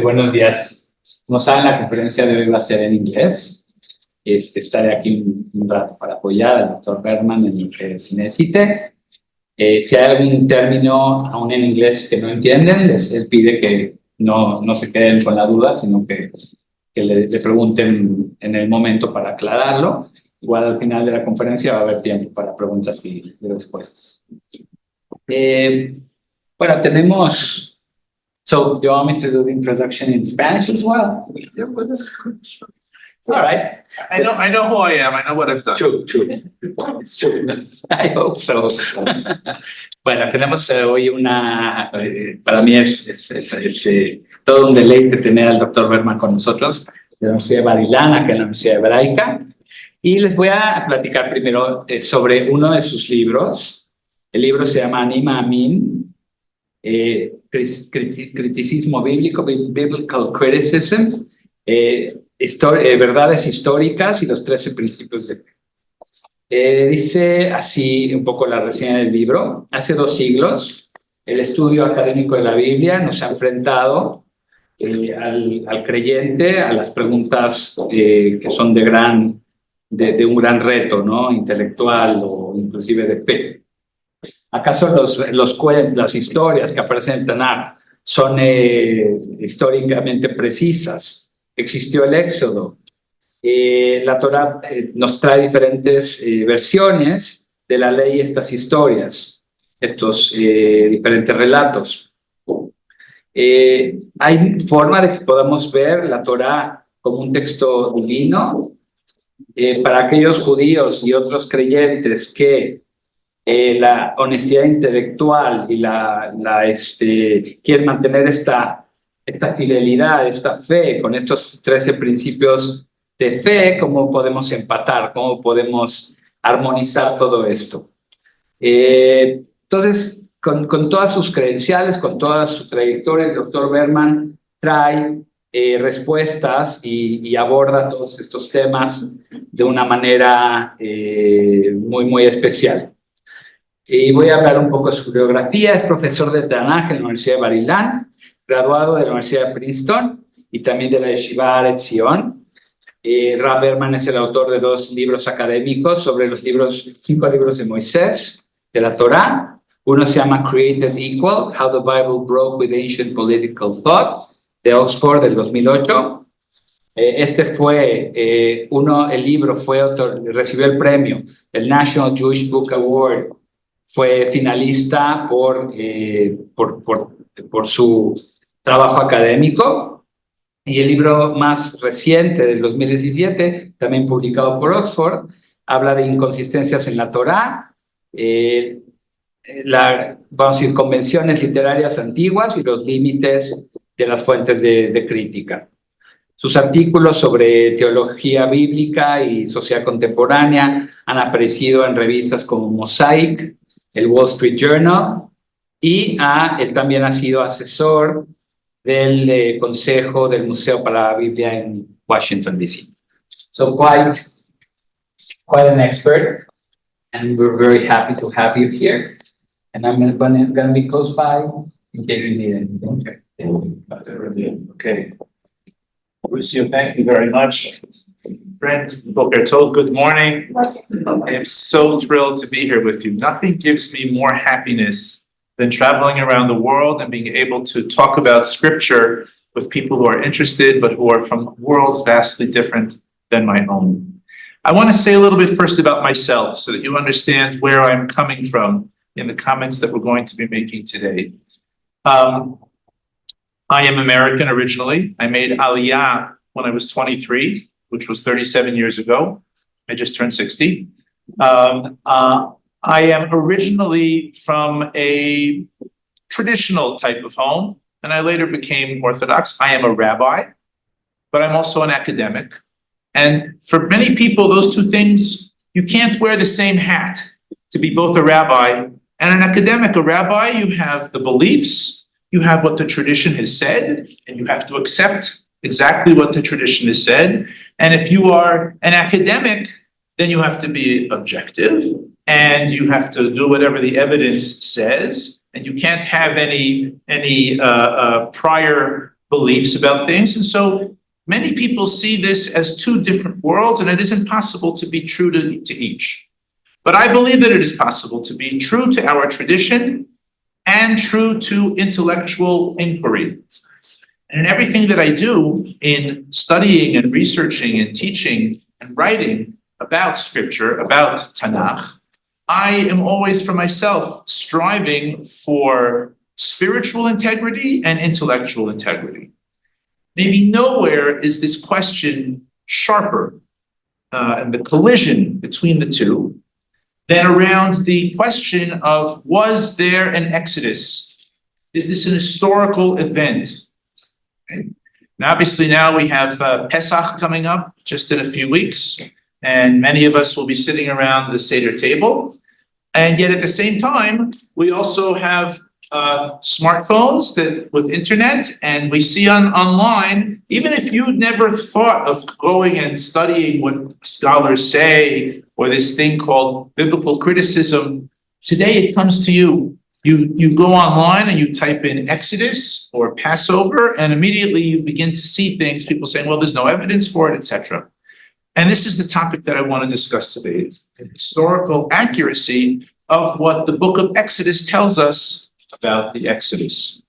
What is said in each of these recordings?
Buenos días. Como saben, la conferencia de hoy va a ser en inglés. Estaré aquí un rato para apoyar al doctor Berman en lo que se necesite. Si hay algún término aún en inglés que no entienden, él pide que no se queden con la duda, sino que le pregunten en el momento para aclararlo. Igual al final de la conferencia va a haber tiempo para preguntas y respuestas. Bueno, tenemos... So, do you want me to do the introduction in Spanish as well? Yeah, but that's good. All right. I know who I am. I know what I've done. True. It's true. I hope so. Bueno, tenemos hoy para mí es todo un deleite tener al doctor Berman con nosotros, de la Universidad de Bar-Ilan, acá en la Universidad Hebraica. Y les voy a platicar primero sobre uno de sus libros. El libro se llama Anima Amin. Criticismo bíblico, Biblical Criticism, verdades históricas y los 13 principios de fe. Dice así un poco la reseña del libro. Hace 2 siglos, el estudio académico de la Biblia nos ha enfrentado al creyente a las preguntas que son de un gran reto, ¿no? Intelectual o inclusive de fe. ¿Acaso las historias que aparecen en Tanaj son históricamente precisas? Existió el Éxodo. La Torá nos trae diferentes versiones de la ley y estas historias, estos diferentes relatos. ¿Hay forma de que podamos ver la Torá como un texto divino? Para aquellos judíos y otros creyentes que la honestidad intelectual y quieren mantener esta fidelidad, esta fe con estos 13 principios de fe, ¿cómo podemos empatar? ¿Cómo podemos armonizar todo esto? Entonces, con todas sus credenciales, con toda su trayectoria, el doctor Berman trae respuestas y aborda todos estos temas de una manera muy especial. Y voy a hablar un poco de su biografía. Es profesor de Tanaj en la Universidad de Bar-Ilan, graduado de la Universidad de Princeton y también de la Yeshiva Existió. Rab Berman es el autor de 2 libros académicos sobre los 5 libros de Moisés, de la Torá. Uno se llama Created Equal, How the Bible Broke with Ancient Political Thought, de Oxford, del 2008. El libro recibió el premio, el National Jewish Book Award. Fue finalista por su trabajo académico. Y el libro más reciente, del 2017, también publicado por Oxford, habla de inconsistencias en la Torá, vamos a decir, convenciones literarias antiguas y los límites de las fuentes de crítica. Sus artículos sobre teología bíblica y sociedad contemporánea han aparecido en revistas como Mosaic, el Wall Street Journal, y él también ha sido asesor del Consejo del Museo para la Biblia en Washington, D.C. So quite an expert, and we're very happy to have you here. And I'm going to be close by in case you need anything. Okay. Lucio, thank you very much. Friends, Boker Tov, good morning. I am so thrilled to be here with you. Nothing gives me more happiness than traveling around the world and being able to talk about scripture with people who are interested, but who are from worlds vastly different than my own. I want to say a little bit first about myself so that you understand where I'm coming from in the comments that we're going to be making today. I am American originally. I made Aliyah when I was 23, which was 37 years ago. I just turned 60. I am originally from a traditional type of home, and I later became Orthodox. I am a rabbi, but I'm also an academic. And for many people, those two things, you can't wear the same hat to be both a rabbi and an academic. A rabbi, you have the beliefs, you have what the tradition has said, and you have to accept exactly what the tradition has said. And if you are an academic, then you have to be objective, and you have to do whatever the evidence says, and you can't have any prior beliefs about things. And so many people see this as two different worlds, and it isn't possible to be true to each. But I believe that it is possible to be true to our tradition and true to intellectual inquiry. And in everything that I do in studying and researching and teaching and writing about scripture, about Tanaj, I am always for myself striving for spiritual integrity and intellectual integrity. Maybe nowhere is this question sharper and the collision between the two than around the question of, was there an Exodus? Is this an historical event? And obviously now we have Pesach coming up just in a few weeks, and many of us will be sitting around the Seder table. And yet at the same time, we also have smartphones that with internet, and we see online, even if you never thought of going and studying what scholars say, or this thing called biblical criticism, today it comes to you. You go online and you type in Exodus or Passover, and immediately you begin to see things, people saying, well, there's no evidence for it, etc. And this is the topic that I want to discuss today, is the historical accuracy of what the book of Exodus tells us about the Exodus.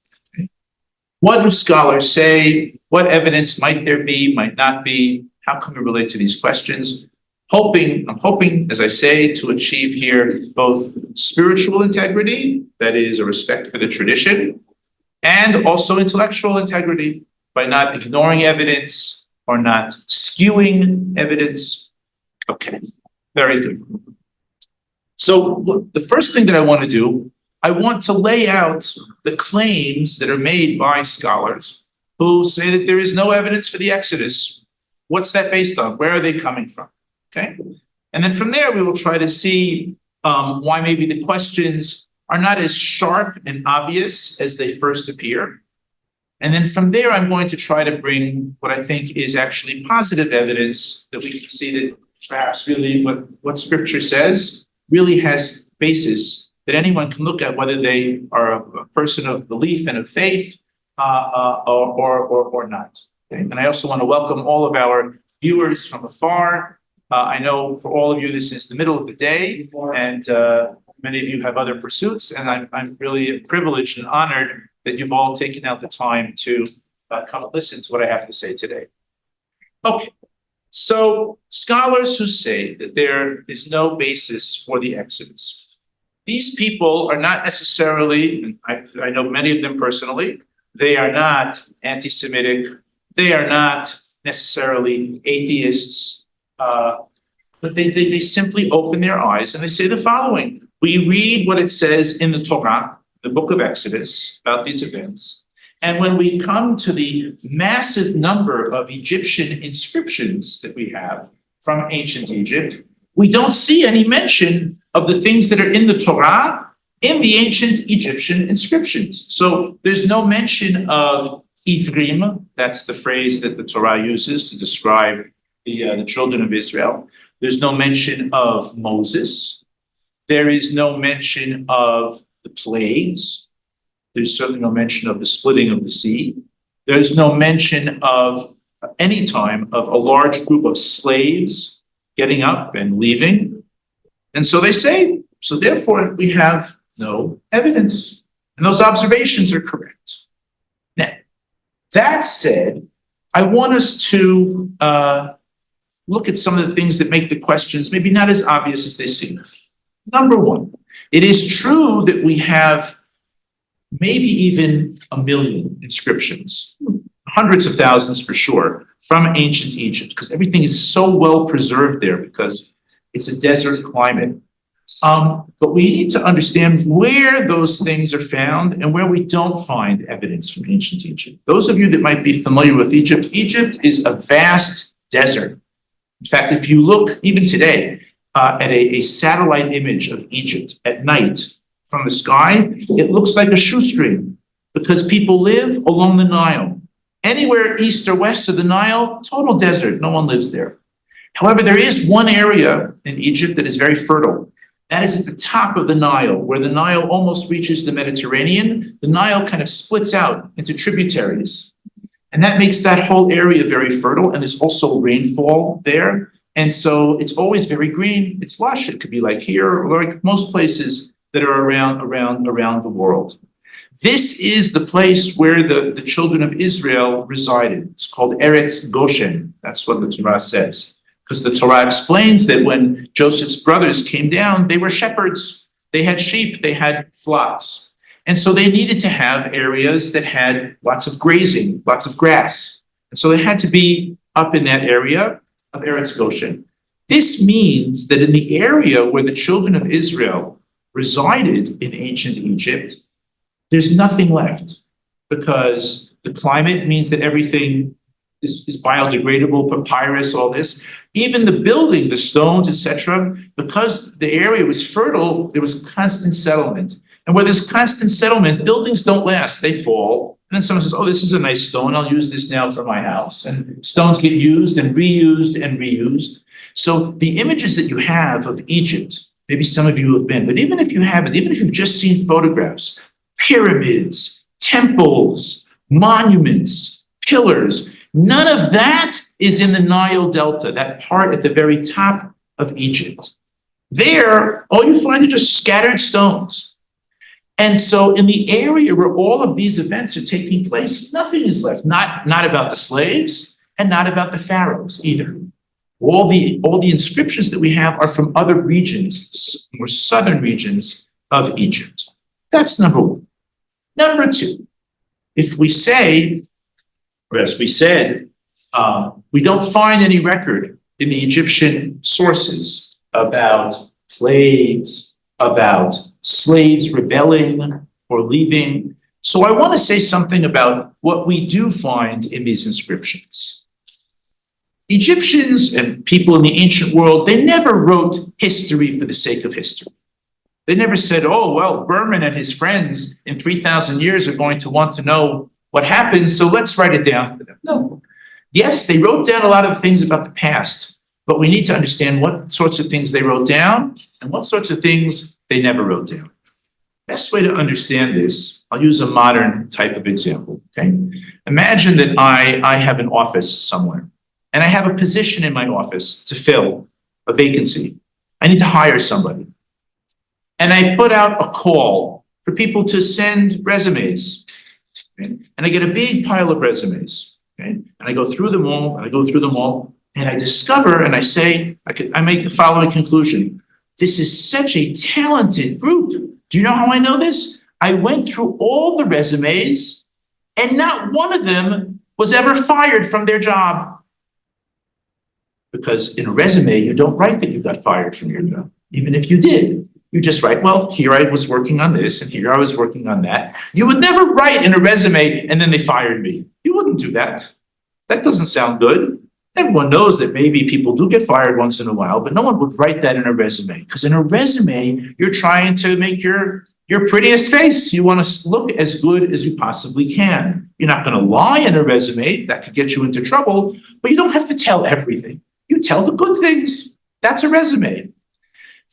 What do scholars say? What evidence might there be, might not be? How can we relate to these questions? I'm hoping, as I say, to achieve here both spiritual integrity, that is a respect for the tradition, and also intellectual integrity by not ignoring evidence or not skewing evidence. Okay, very good. So the first thing that I want to do, I want to lay out the claims that are made by scholars who say that there is no evidence for the Exodus. What's that based on? Where are they coming from? Okay. And then from there, we will try to see why maybe the questions are not as sharp and obvious as they first appear. And then from there, I'm going to try to bring what I think is actually positive evidence that we can see that perhaps really what scripture says really has basis that anyone can look at, whether they are a person of belief and of faith or not. Okay? And I also want to welcome all of our viewers from afar. I know for all of you, this is the middle of the day, and many of you have other pursuits, and I'm really privileged and honored that you've all taken out the time to come and listen to what I have to say today. Okay, so scholars who say that there is no basis for the Exodus, these people are not necessarily, and I know many of them personally, they are not anti-Semitic, they are not necessarily atheists, but they simply open their eyes and they say the following. We read what it says in the Torah, the book of Exodus, about these events. And when we come to the massive number of Egyptian inscriptions that we have from ancient Egypt, we don't see any mention of the things that are in the Torah in the ancient Egyptian inscriptions. So there's no mention of Ivrim, that's the phrase that the Torah uses to describe the children of Israel. There's no mention of Moses. There is no mention of the plagues. There's certainly no mention of the splitting of the sea. There's no mention of any time of a large group of slaves getting up and leaving. And so they say, so therefore we have no evidence. And those observations are correct. Now, that said, I want us to look at some of the things that make the questions maybe not as obvious as they seem. Number one, it is true that we have maybe even 1 million inscriptions, hundreds of thousands for sure, from ancient Egypt, because everything is so well preserved there because it's a desert climate. But we need to understand where those things are found and where we don't find evidence from ancient Egypt. Those of you that might be familiar with Egypt, Egypt is a vast desert. In fact, if you look even today at a satellite image of Egypt at night from the sky, it looks like a shoestring because people live along the Nile. Anywhere east or west of the Nile, total desert, no one lives there. However, there is one area in Egypt that is very fertile. That is at the top of the Nile, where the Nile almost reaches the Mediterranean. The Nile kind of splits out into tributaries. And that makes that whole area very fertile. And there's also rainfall there. And so it's always very green. It's lush. It could be like here, or like most places that are around the world. This is the place where the children of Israel resided. It's called Eretz Goshen. That's what the Torah says. Because the Torah explains that when Joseph's brothers came down, they were shepherds. They had sheep, they had flocks. And so they needed to have areas that had lots of grazing, lots of grass. And so they had to be up in that area of Eretz Goshen. This means that in the area where the children of Israel resided in ancient Egypt, there's nothing left, because the climate means that everything is biodegradable, papyrus, all this. Even the building, the stones, etc., because the area was fertile, there was constant settlement. And where there's constant settlement, buildings don't last, they fall. And then someone says, oh, this is a nice stone, I'll use this now for my house. And stones get used and reused and reused. So the images that you have of Egypt, maybe some of you have been, but even if you haven't, even if you've just seen photographs, pyramids, temples, monuments, pillars, none of that is in the Nile Delta, that part at the very top of Egypt. There, all you find are just scattered stones. And so in the area where all of these events are taking place, nothing is left, not about the slaves and not about the pharaohs either. All the inscriptions that we have are from other regions, more southern regions of Egypt. That's number one. Number two, if we say, or as we said, we don't find any record in the Egyptian sources about plagues, about slaves rebelling or leaving. So I want to say something about what we do find in these inscriptions. Egyptians and people in the ancient world, they never wrote history for the sake of history. They never said, oh, well, Berman and his friends in 3,000 years are going to want to know what happened, so let's write it down for them. No. Yes, they wrote down a lot of things about the past, but we need to understand what sorts of things they wrote down and what sorts of things they never wrote down. Best way to understand this, I'll use a modern type of example, okay? Imagine that I have an office somewhere, and I have a position in my office to fill, a vacancy. I need to hire somebody. And I put out a call for people to send resumes. Okay? And I get a big pile of resumes. Okay? And I go through them all, and I discover, and I say, I make the following conclusion. This is such a talented group. Do you know how I know this? I went through all the resumes, and not one of them was ever fired from their job. Because in a resume, you don't write that you got fired from your job, even if you did. You just write, well, here I was working on this, and here I was working on that. You would never write in a resume, and then they fired me. You wouldn't do that. That doesn't sound good. Everyone knows that maybe people do get fired once in a while, but no one would write that in a resume. Because in a resume, you're trying to make your prettiest face. You want to look as good as you possibly can. You're not going to lie in a resume. That could get you into trouble, but you don't have to tell everything. You tell the good things. That's a resume.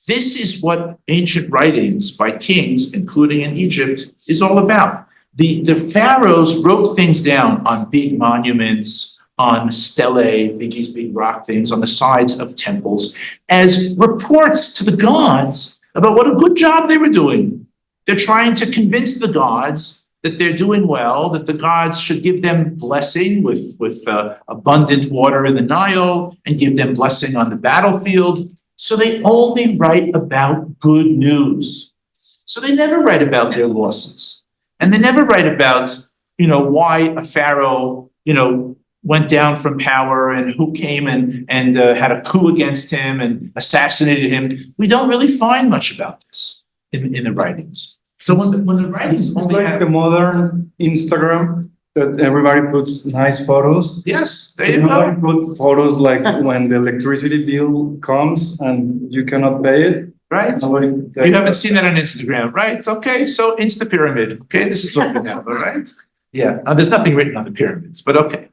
This is what ancient writings by kings, including in Egypt, is all about. The pharaohs wrote things down on big monuments, on stelae, these big rock things, on the sides of temples, as reports to the gods about what a good job they were doing. They're trying to convince the gods that they're doing well, that the gods should give them blessing with abundant water in the Nile and give them blessing on the battlefield. So they only write about good news. So they never write about their losses. And they never write about, why a pharaoh, went down from power and who came and had a coup against him and assassinated him. We don't really find much about this in the writings. So when the writings It's only like have... the modern Instagram that everybody puts nice photos. Yes, there you Everybody go. put photos like when the electricity bill comes and you cannot pay it. Right? You haven't seen that on Instagram, right? Okay, so Insta pyramid. Okay, this is what we have, all right? Yeah, there's nothing written on the pyramids, but okay.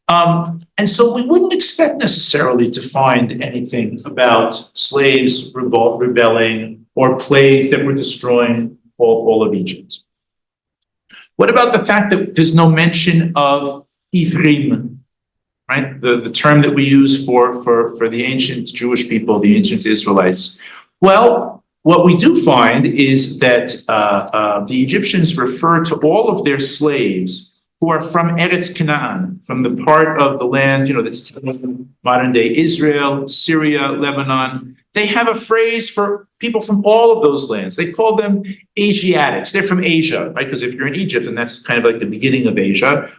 And so we wouldn't expect necessarily to find anything about slaves rebelling or plagues that were destroying all of Egypt. What about the fact that there's no mention of Ivrim, right? The term that we use for the ancient Jewish people, the ancient Israelites. Well, what we do find is that the Egyptians refer to all of their slaves who are from Eretz Canaan, from the part of the land, that's modern day Israel, Syria, Lebanon. They have a phrase for people from all of those lands. They call them Asiatics. They're from Asia, right? Because if you're in Egypt, and that's kind of like the beginning of Asia,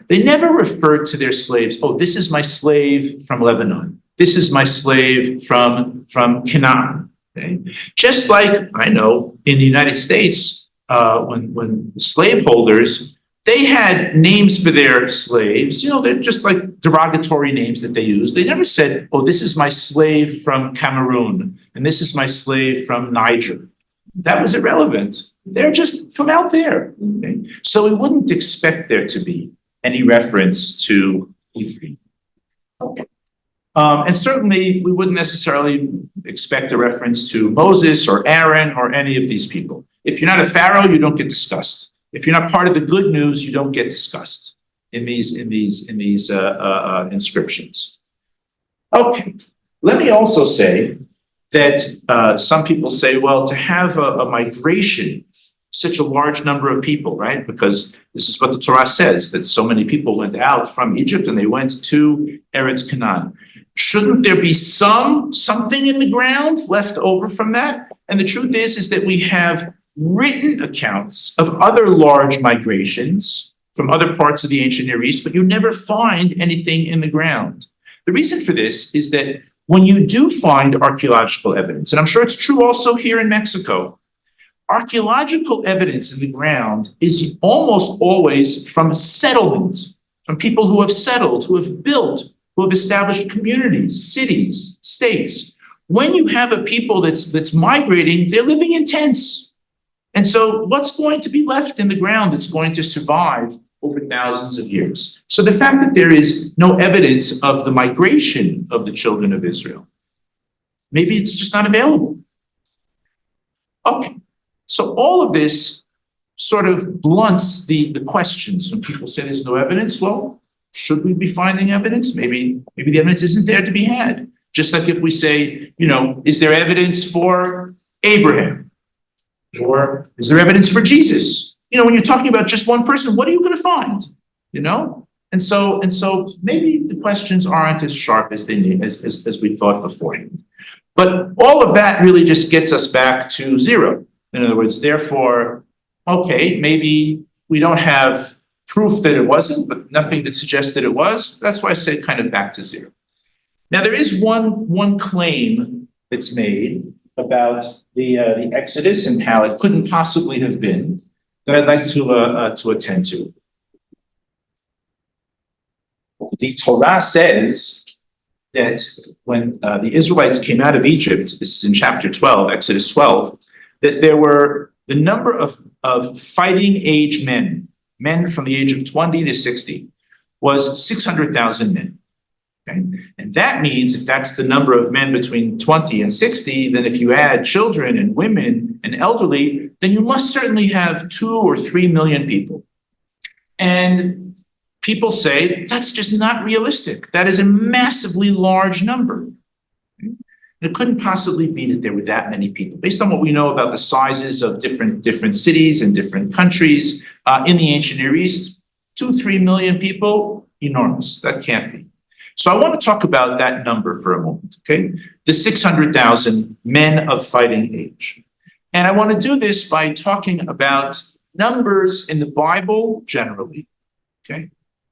they never referred to their slaves, oh, this is my slave from Lebanon. This is my slave from Canaan. Okay? Just like I know in the United States, when slaveholders, they had names for their slaves, they're just like derogatory names that they use. They never said, oh, this is my slave from Cameroon, and this is my slave from Niger. That was irrelevant. They're just from out there. Okay? So we wouldn't expect there to be any reference to Ephraim. Okay. And certainly we wouldn't necessarily expect a reference to Moses or Aaron or any of these people. If you're not a pharaoh, you don't get discussed. If you're not part of the good news, you don't get discussed in these inscriptions. Okay, let me also say that some people say, well, to have a migration, such a large number of people, right? Because this is what the Torah says, that so many people went out from Egypt and they went to Eretz Canaan. Shouldn't there be something in the ground left over from that? And the truth is that we have written accounts of other large migrations from other parts of the ancient Near East, but you never find anything in the ground. The reason for this is that when you do find archaeological evidence, and I'm sure it's true also here in Mexico, archaeological evidence in the ground is almost always from settlement, from people who have settled, who have built, who have established communities, cities, states. When you have a people that's migrating, they're living in tents. And so what's going to be left in the ground that's going to survive over thousands of years? So the fact that there is no evidence of the migration of the children of Israel, maybe it's just not available. Okay, so all of this sort of blunts the questions when people say there's no evidence. Well, should we be finding evidence? Maybe the evidence isn't there to be had. Just like if we say, is there evidence for Abraham? Or is there evidence for Jesus? When you're talking about just one person, what are you going to find? And so maybe the questions aren't as sharp as they need as we thought beforehand. But all of that really just gets us back to zero. In other words, therefore, okay, maybe we don't have proof that it wasn't, but nothing that suggests that it was. That's why I say kind of back to zero. Now there is one claim that's made about the Exodus and how it couldn't possibly have been that I'd like to attend to. The Torah says that when the Israelites came out of Egypt, this is in chapter 12, Exodus 12, that there were the number of fighting age men from the age of 20 to 60, was 600,000 men. Okay? And that means if that's the number of men between 20 and 60, then if you add children and women and elderly, then you must certainly have 2 or 3 million people. And people say that's just not realistic. That is a massively large number. And it couldn't possibly be that there were that many people. Based on what we know about the sizes of different cities and different countries in the ancient Near East, 2-3 million people, enormous. That can't be. So I want to talk about that number for a moment, okay? The 600,000 men of fighting age. And I want to do this by talking about numbers in the Bible generally, okay?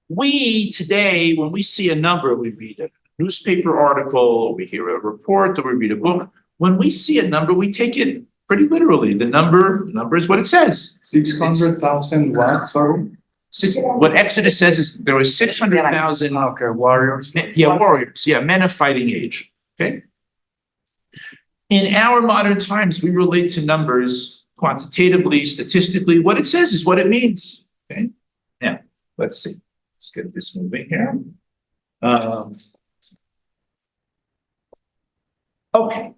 We today, when we see a number, we read a newspaper article, or we hear a report, or we read a book. When we see a number, we take it pretty literally. The number is what it says. 600,000 what, sorry? What Exodus says is there were 600,000 warriors. Warriors, men of fighting age. Okay. In our modern times, we relate to numbers quantitatively, statistically. What it says is what it means. Okay. Now, let's see. Let's get this moving here. Okay.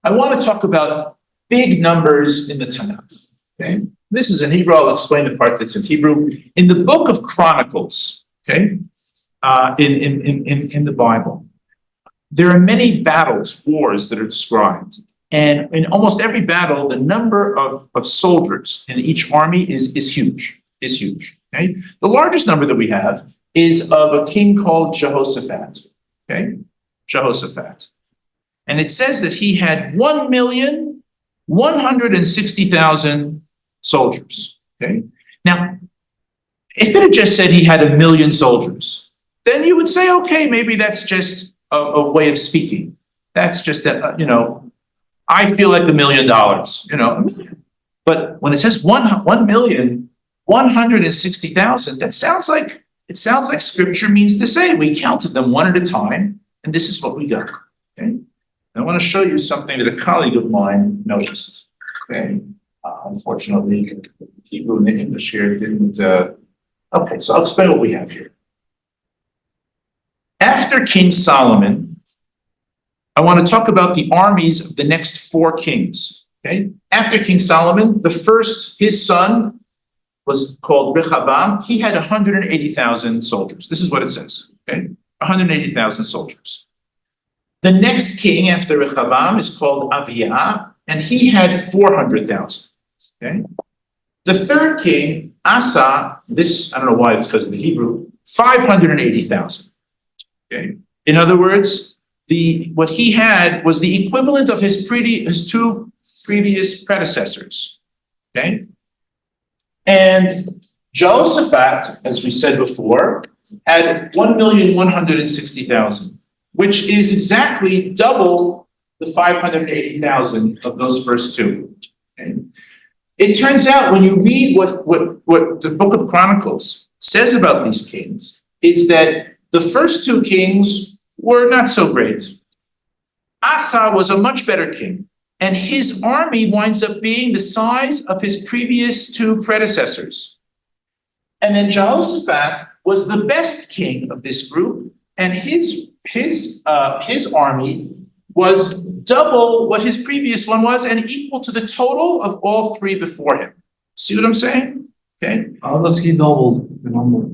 I want to talk about big numbers in the Tanaj. Okay? This is in Hebrew. I'll explain the part that's in Hebrew. In the book of Chronicles, okay, in the Bible, there are many battles, wars that are described. And in almost every battle, the number of soldiers in each army is huge, okay? The largest number that we have is of a king called Jehoshaphat, okay? Jehoshaphat. And it says that he had 1,160,000 soldiers, okay? Now, if it had just said he had 1,000,000 soldiers, then you would say, okay, maybe that's just a way of speaking. That's just, I feel like $1 million, But when it says 1,160,000, it sounds like scripture means to say we counted them one at a time, and this is what we got, okay? I want to show you something that a colleague of mine noticed, okay? Unfortunately, Hebrew and the English here didn't, okay, so I'll explain what we have here. After King Solomon, I want to talk about the armies of the next 4 kings, okay? After King Solomon, his son was called Rehoboam. He had 180,000 soldiers. This is what it says, okay? 180,000 soldiers. The next king after Rehoboam is called Aviah, and he had 400,000, okay? The third king, Asa, I don't know why, it's because of the Hebrew, 580,000, okay? In other words, what he had was the equivalent of his 2 previous predecessors, okay? And Jehoshaphat, as we said before, had 1,160,000, which is exactly double the 580,000 of those first 2. Okay? It turns out when you read what the book of Chronicles says about these kings, is that the first 2 kings were not so great. Asa was a much better king, and his army winds up being the size of his previous 2 predecessors. And then Jehoshaphat was the best king of this group, and his army was double what his previous one was and equal to the total of all 3 before him. See what I'm saying? Okay. How does he double the number?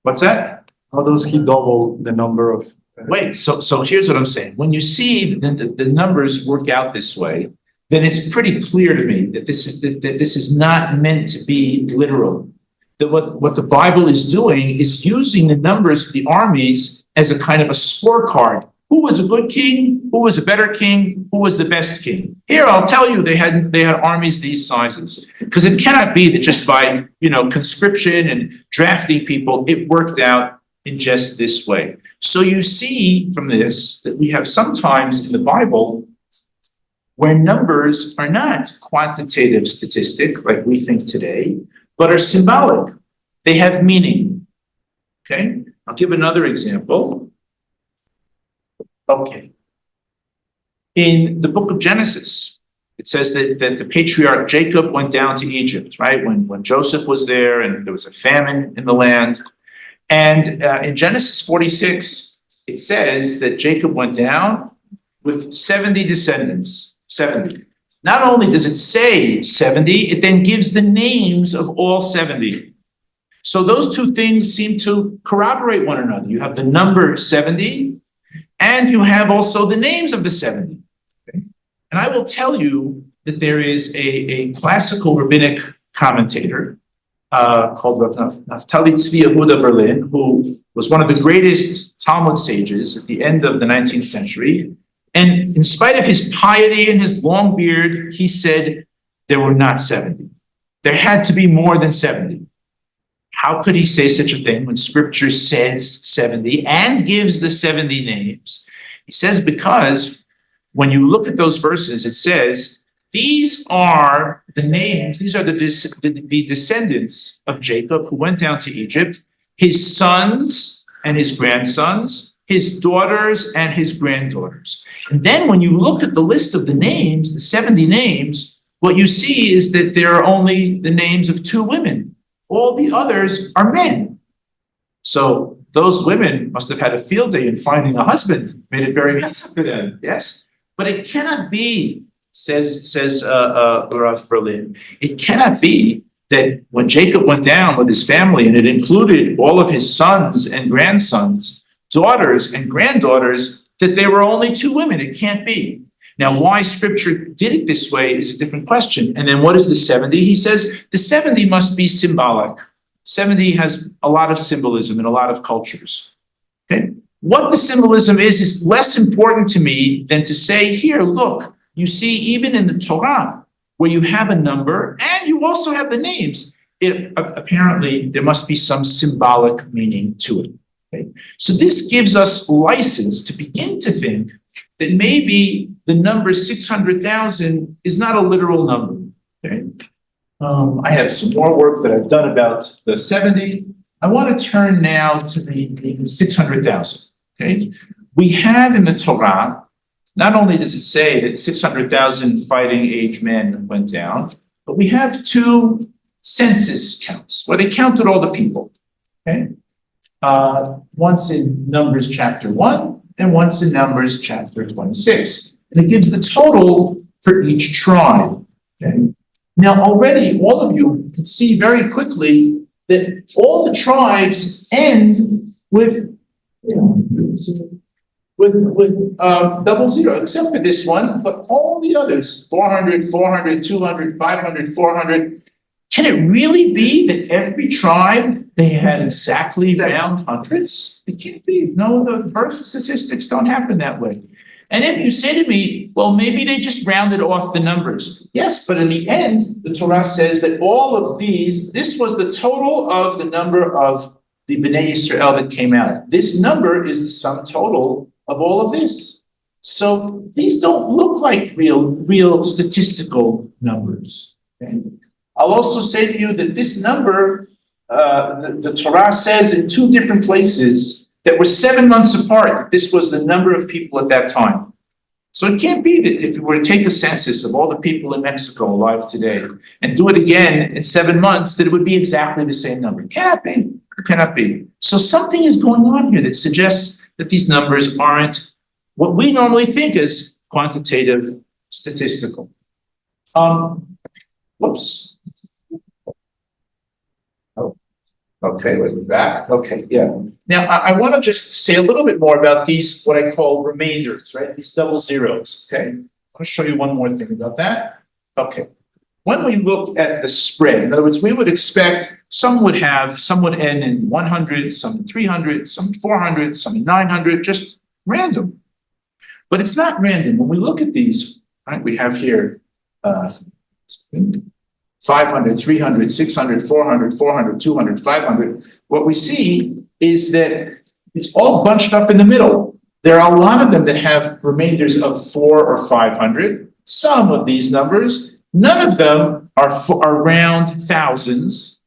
What's that? How does he double the number of? Wait, so here's what I'm saying. When you see the numbers work out this way, then it's pretty clear to me that this is not meant to be literal. That what the Bible is doing is using the numbers of the armies as a kind of a scorecard. Who was a good king? Who was a better king? Who was the best king? Here, I'll tell you, they had armies these sizes, because it cannot be that just by conscription and drafting people, it worked out in just this way. So you see from this that we have sometimes in the Bible where numbers are not quantitative statistic like we think today, but are symbolic. They have meaning. Okay, I'll give another example. Okay. In the book of Genesis, it says that the patriarch Jacob went down to Egypt, right? When Joseph was there and there was a famine in the land. And in Genesis 46, it says that Jacob went down with 70 descendants, 70. Not only does it say 70, it then gives the names of all 70. So those 2 things seem to corroborate one another. You have the number 70, and you have also the names of the 70. Okay? And I will tell you that there is a classical rabbinic commentator called Rav Naftali Tzvi Yehuda Berlin, who was one of the greatest Talmud sages at the end of the 19th century. And in spite of his piety and his long beard, he said there were not 70. There had to be more than 70. How could he say such a thing when scripture says 70 and gives the 70 names? He says because when you look at those verses, it says, these are the names, these are the descendants of Jacob who went down to Egypt, his sons and his grandsons, his daughters and his granddaughters. And then when you look at the list of the names, the 70 names, what you see is that there are only the names of 2 women. All the others are men. So those women must have had a field day in finding a husband, made it very easy for them, yes? But it cannot be says Rav Berlin. It cannot be that when Jacob went down with his family, and it included all of his sons and grandsons, daughters and granddaughters, that there were only 2 women. It can't be. Now, why Scripture did it this way is a different question. And then what is the 70? He says the 70 must be symbolic. 70 has a lot of symbolism in a lot of cultures. Okay? What the symbolism is less important to me than to say, here, look, you see, even in the Torah, where you have a number and you also have the names, apparently there must be some symbolic meaning to it. Okay? So this gives us license to begin to think that maybe the number 600,000 is not a literal number. Okay? I have some more work that I've done about the 70. I want to turn now to the 600,000. Okay? We have in the Torah, not only does it say that 600,000 fighting age men went down, but we have 2 census counts where they counted all the people. Okay? Once in Numbers chapter 1 and once in Numbers chapter 26. And it gives the total for each tribe. Okay? Now, already all of you can see very quickly that all the tribes end with double zero, except for this one, but all the others, 400, 400, 200, 500, 400. Can it really be that every tribe, they had exactly round hundreds? It can't be. No, the birth statistics don't happen that way. And if you say to me, well, maybe they just rounded off the numbers. Yes, but in the end, the Torah says that all of these, this was the total of the number of the Bnei Yisrael that came out. This number is the sum total of all of this. So these don't look like real statistical numbers. Okay? I'll also say to you that this number, the Torah says in 2 different places that were 7 months apart. This was the number of people at that time. So it can't be that if we were to take a census of all the people in Mexico alive today and do it again in 7 months, that it would be exactly the same number. It cannot be. It cannot be. So something is going on here that suggests that these numbers aren't what we normally think is quantitative statistical. Whoops. Oh, okay, we're back. Okay, yeah. Now, I want to just say a little bit more about these, what I call remainders, right? These double zeros, okay? I'm going to show you one more thing about that. Okay. When we look at the spread, in other words, we would expect some would end in 100, some in 300, some in 400, some in 900, just random. But it's not random. When we look at these, right, we have here 500, 300, 600, 400, 400, 200, 500. What we see is that it's all bunched up in the middle. There are a lot of them that have remainders of 400 or 500. Some of these numbers, none of them are round thousands.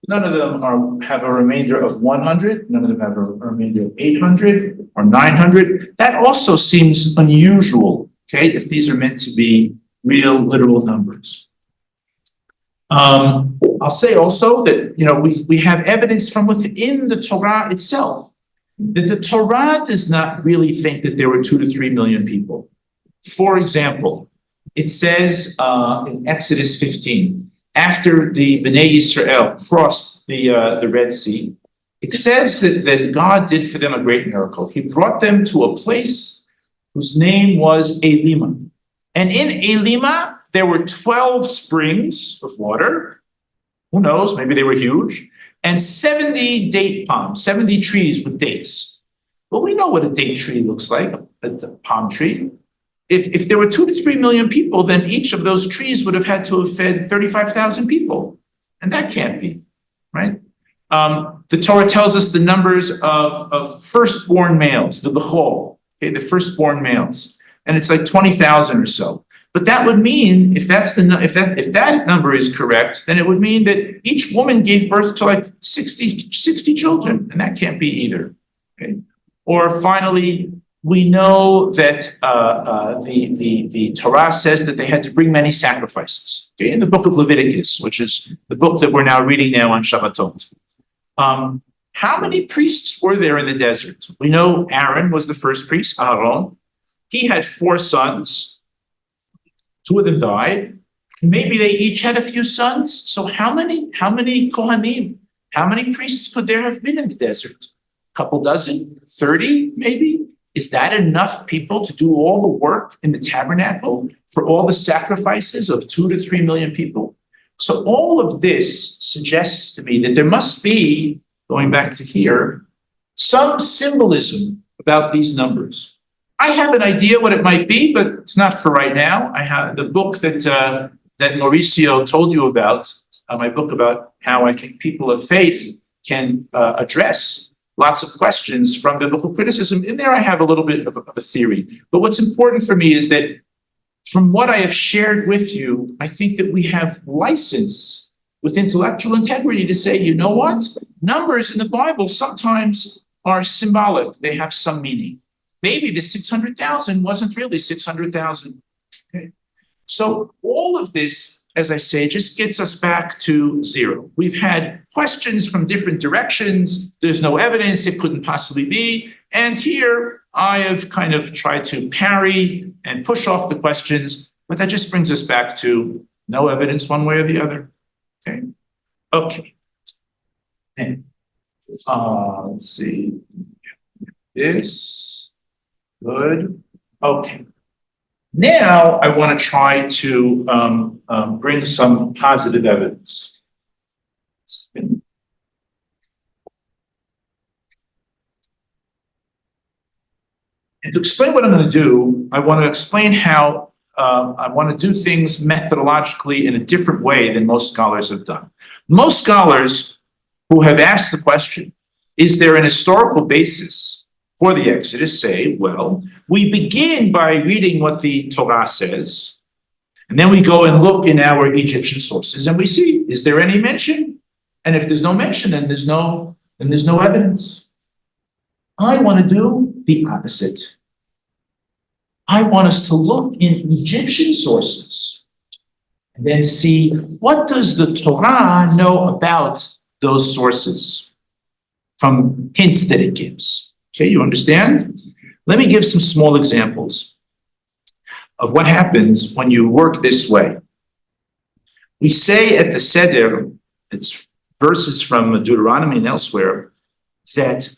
None of them have a remainder of 100. None of them have a remainder of 800 or 900. That also seems unusual, okay, if these are meant to be real, literal numbers. I'll say also that, we have evidence from within the Torah itself that the Torah does not really think that there were 2 to 3 million people. For example, it says in Exodus 15, after the Bnei Yisrael crossed the Red Sea, it says that God did for them a great miracle. He brought them to a place whose name was Elima. And in Elima, there were 12 springs of water. Who knows? Maybe they were huge. And 70 date palms, 70 trees with dates. Well, we know what a date tree looks like, a palm tree. If there were 2 to 3 million people, then each of those trees would have had to have fed 35,000 people. And that can't be, right? The Torah tells us the numbers of firstborn males, the Bechol, okay, the firstborn males. And it's like 20,000 or so. But that would mean, if that number is correct, then it would mean that each woman gave birth to like 60 children, and that can't be either. Okay? Or finally, we know that the Torah says that they had to bring many sacrifices. Okay? In the book of Leviticus, which is the book that we're now reading now on Shabbatot. How many priests were there in the desert? We know Aaron was the first priest, Aaron. He had 4 sons. 2 of them died. Maybe they each had a few sons. So how many Kohanim, how many priests could there have been in the desert? A couple dozen, 30 maybe? Is that enough people to do all the work in the tabernacle for all the sacrifices of 2 to 3 million people? So all of this suggests to me that there must be, going back to here, some symbolism about these numbers. I have an idea what it might be, but it's not for right now. I have the book that Mauricio told you about, my book about how I think people of faith can address lots of questions from biblical criticism. In there, I have a little bit of a theory. But what's important for me is that from what I have shared with you, I think that we have license with intellectual integrity to say, you know what? Numbers in the Bible sometimes are symbolic. They have some meaning. Maybe the 600,000 wasn't really 600,000. Okay. So all of this, as I say, just gets us back to zero. We've had questions from different directions. There's no evidence. It couldn't possibly be. And here I have kind of tried to parry and push off the questions, but that just brings us back to no evidence one way or the other. Okay. Okay. And let's see. This. Good. Okay. Now I want to try to bring some positive evidence. And to explain what I'm going to do, I want to explain how I want to do things methodologically in a different way than most scholars have done. Most scholars who have asked the question, is there an historical basis for the Exodus, say, well, we begin by reading what the Torah says, and then we go and look in our Egyptian sources, and we see, is there any mention? And if there's no mention, then there's no evidence. I want to do the opposite. I want us to look in Egyptian sources and then see, what does the Torah know about those sources from hints that it gives? Okay, you understand? Let me give some small examples of what happens when you work this way. We say at the Seder, it's verses from Deuteronomy and elsewhere, that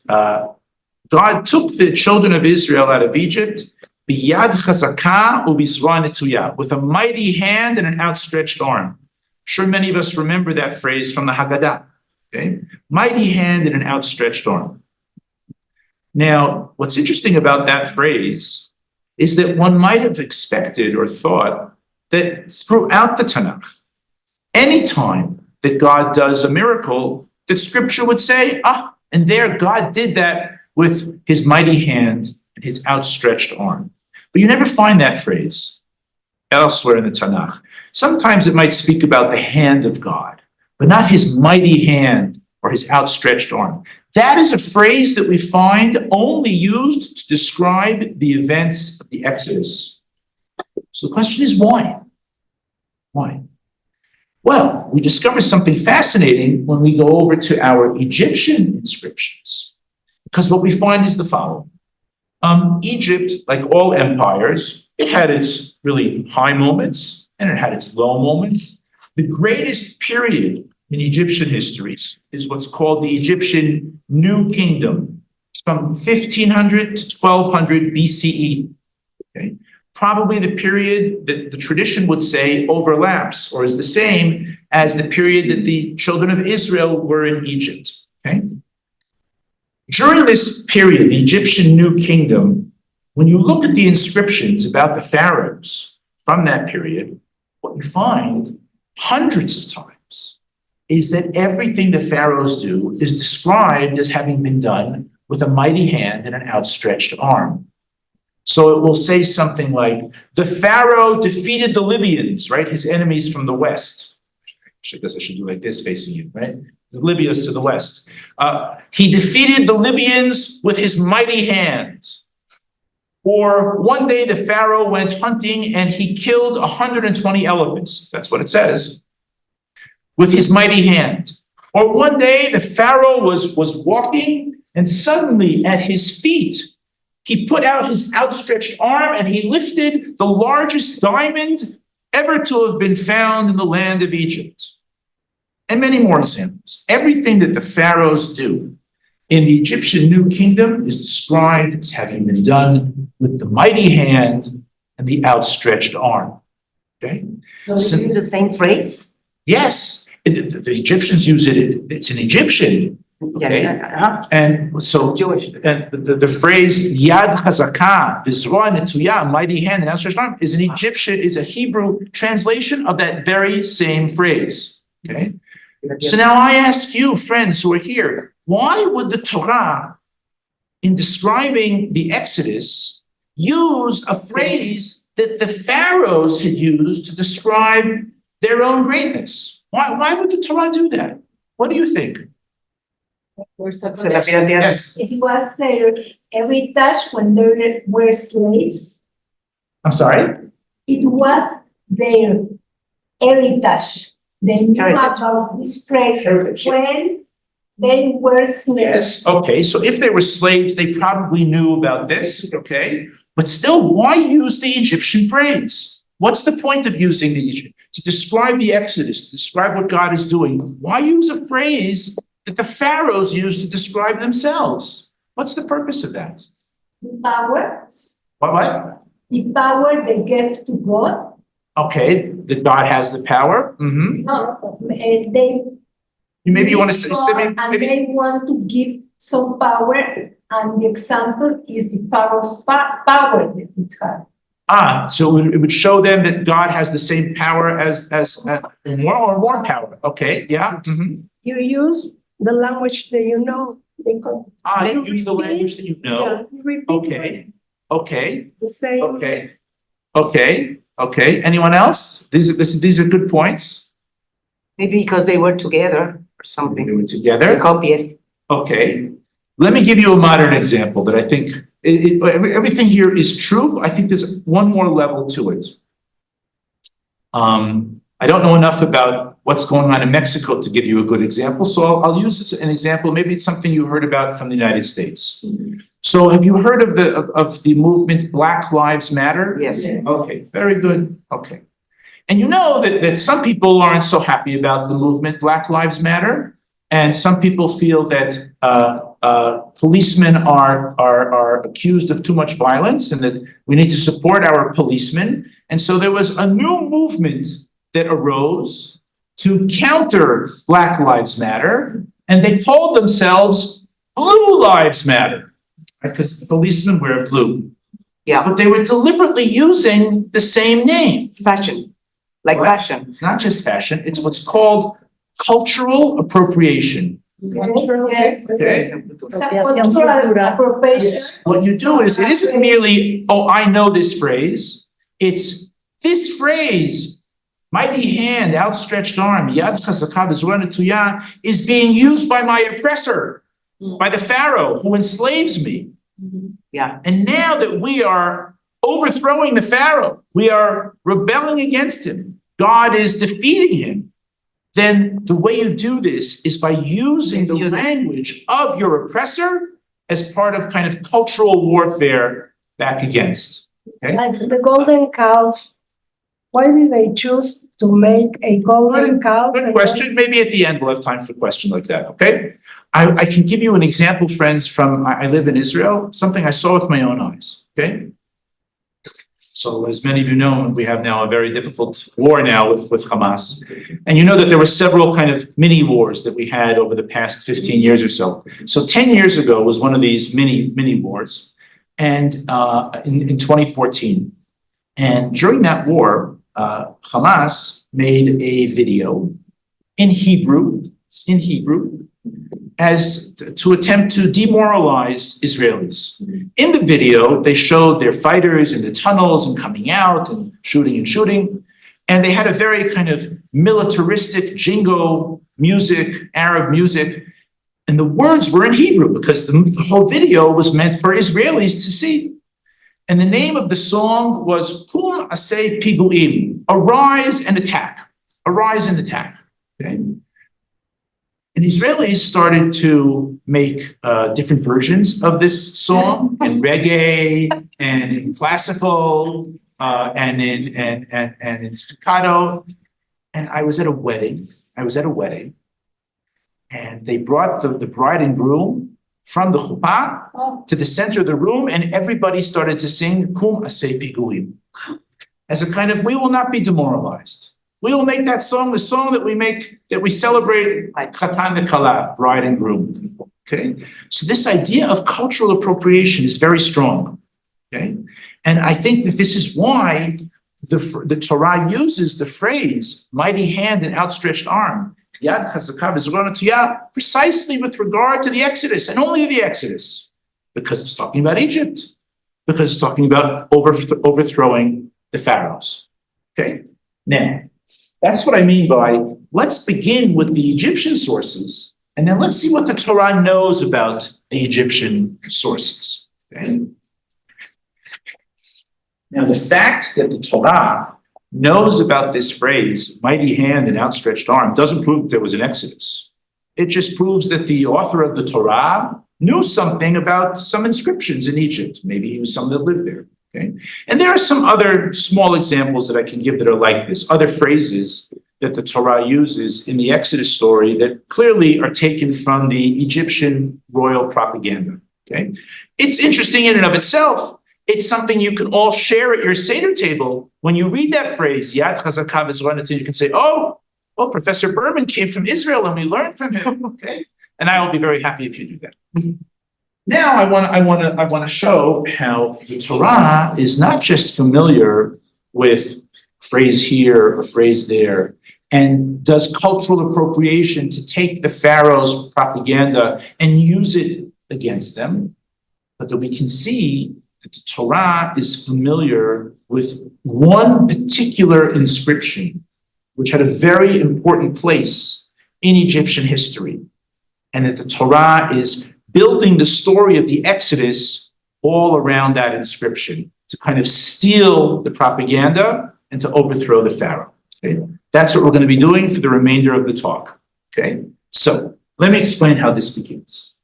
God took the children of Israel out of Egypt biyad chazaka uvisra netuya, with a mighty hand and an outstretched arm. I'm sure many of us remember that phrase from the Haggadah. Okay, mighty hand and an outstretched arm. Now, what's interesting about that phrase is that one might have expected or thought that throughout the Tanakh, anytime that God does a miracle, that Scripture would say, and there God did that with his mighty hand and his outstretched arm. But you never find that phrase elsewhere in the Tanakh. Sometimes it might speak about the hand of God, but not his mighty hand or his outstretched arm. That is a phrase that we find only used to describe the events of the Exodus. So the question is why? Why? Well, we discover something fascinating when we go over to our Egyptian inscriptions, because what we find is the following. Egypt, like all empires, it had its really high moments and it had its low moments. The greatest period in Egyptian history is what's called the Egyptian New Kingdom. It's from 1500 to 1200 BCE. Okay? Probably the period that the tradition would say overlaps or is the same as the period that the children of Israel were in Egypt. Okay? During this period, the Egyptian New Kingdom, when you look at the inscriptions about the pharaohs from that period, what you find hundreds of times is that everything the pharaohs do is described as having been done with a mighty hand and an outstretched arm. So it will say something like, the pharaoh defeated the Libyans, right? His enemies from the west. I guess I should do like this facing you, right? The Libyans to the west. He defeated the Libyans with his mighty hand. Or one day the pharaoh went hunting and he killed 120 elephants. That's what it says. With his mighty hand. Or one day the pharaoh was walking and suddenly at his feet, he put out his outstretched arm and he lifted the largest diamond ever to have been found in the land of Egypt. And many more examples. Everything that the pharaohs do in the Egyptian New Kingdom is described as having been done with the mighty hand and the outstretched arm. Okay? So you use the same phrase? Yes, the Egyptians use it. It's an Egyptian. Okay? And so Jewish. and the phrase Yad Chazakah, Vizroa Netuya, mighty hand and outstretched arm, is an Egyptian, is a Hebrew translation of that very same phrase. Okay? So now I ask you, friends who are here, why would the Torah, in describing the Exodus, use a phrase that the pharaohs had used to describe their own greatness? Why would the Torah do that? What do you think? Yes. It was their heritage when they were slaves. I'm sorry? It was their heritage. They knew Heritage. about this phrase Heritage. when they were slaves. Yes, okay, so if they were slaves, they probably knew about this, okay? But still, why use the Egyptian phrase? What's the point of using the Egyptian? To describe the Exodus, to describe what God is doing. Why use a phrase that the pharaohs used to describe themselves? What's the purpose of that? The power, What? the power they gave to God. Okay, that God has the power. No, they. Maybe you want to say, And they want to give some power, and the example is the Pharaoh's power that it had. So it would show them that God has the same power as more power. Okay, yeah. You use the language that you know. They call You use the language that you know. Yeah, you repeat Okay. the same. Okay. Anyone else? These are good points. Maybe because they were together or something. They were They together. copy it. Okay. Let me give you a modern example that I think everything here is true. I think there's one more level to it. I don't know enough about what's going on in Mexico to give you a good example, so I'll use this as an example. Maybe it's something you heard about from the United States. So have you heard of the movement Black Lives Matter? Yes. Okay, very good. Okay. And you know that some people aren't so happy about the movement Black Lives Matter, and some people feel that policemen are accused of too much violence and that we need to support our policemen. And so there was a new movement that arose to counter Black Lives Matter, and they called themselves Blue Lives Matter, because the policemen wear blue. Yeah, But they were deliberately using the same name. it's fashion, like What? fashion. It's not just fashion, it's what's called cultural appropriation. yes. Okay. It's a cultural appropriation. What you do is, it isn't merely, oh, I know this phrase. It's this phrase, mighty hand, outstretched arm, Yad Chazakah V'Zorah Netuya, is being used by my oppressor, by the Pharaoh who enslaves me. Yeah. And now that we are overthrowing the Pharaoh, we are rebelling against him, God is defeating him, then the way you do this is by using the language of your oppressor as part of kind of cultural warfare back against. Okay? Like the golden calf. Why did they choose to make a golden calf? Good question. Maybe at the end we'll have time for a question like that, okay? I can give you an example, friends, from, I live in Israel, something I saw with my own eyes, okay? So as many of you know, we have now a very difficult war now with Hamas. And you know that there were several kind of mini wars that we had over the past 15 years or so. So 10 years ago was one of these mini wars, and in 2014. And during that war, Hamas made a video in Hebrew, as to attempt to demoralize Israelis. In the video, they showed their fighters in the tunnels and coming out and shooting. And they had a very kind of militaristic jingo music, Arab music. And the words were in Hebrew because the whole video was meant for Israelis to see. And the name of the song was Kum Aseh Piguim, arise and attack. Arise and attack. Okay? And Israelis started to make different versions of this song in reggae and in classical and in staccato. And I was at a wedding. And they brought the bride and groom from the chuppah to the center of the room, and everybody started to sing Kum Aseh Piguim. As a kind of, we will not be demoralized. We will make that song the song that we celebrate Chatan v'Kala, bride and groom. Okay? So this idea of cultural appropriation is very strong. Okay? And I think that this is why the Torah uses the phrase mighty hand and outstretched arm, Yad Chazaka v'Zrona Tuyah, precisely with regard to the Exodus and only the Exodus, because it's talking about Egypt, because it's talking about overthrowing the pharaohs. Okay? Now, that's what I mean by let's begin with the Egyptian sources, and then let's see what the Torah knows about the Egyptian sources. Okay? Now, the fact that the Torah knows about this phrase, mighty hand and outstretched arm, doesn't prove that there was an Exodus. It just proves that the author of the Torah knew something about some inscriptions in Egypt. Maybe he was someone that lived there. Okay? And there are some other small examples that I can give that are like this, other phrases that the Torah uses in the Exodus story that clearly are taken from the Egyptian royal propaganda. Okay? It's interesting in and of itself. It's something you can all share at your Seder table. When you read that phrase, Yad Chazaka v'Zrona Tuyah, you can say, oh, Professor Berman came from Israel and we learned from him. Okay? And I will be very happy if you do that. Now I want to show how the Torah is not just familiar with a phrase here, a phrase there, and does cultural appropriation to take the Pharaoh's propaganda and use it against them, but that we can see that the Torah is familiar with one particular inscription, which had a very important place in Egyptian history, and that the Torah is building the story of the Exodus all around that inscription to kind of steal the propaganda and to overthrow the Pharaoh. Okay? That's what we're going to be doing for the remainder of the talk. Okay? So let me explain how this begins.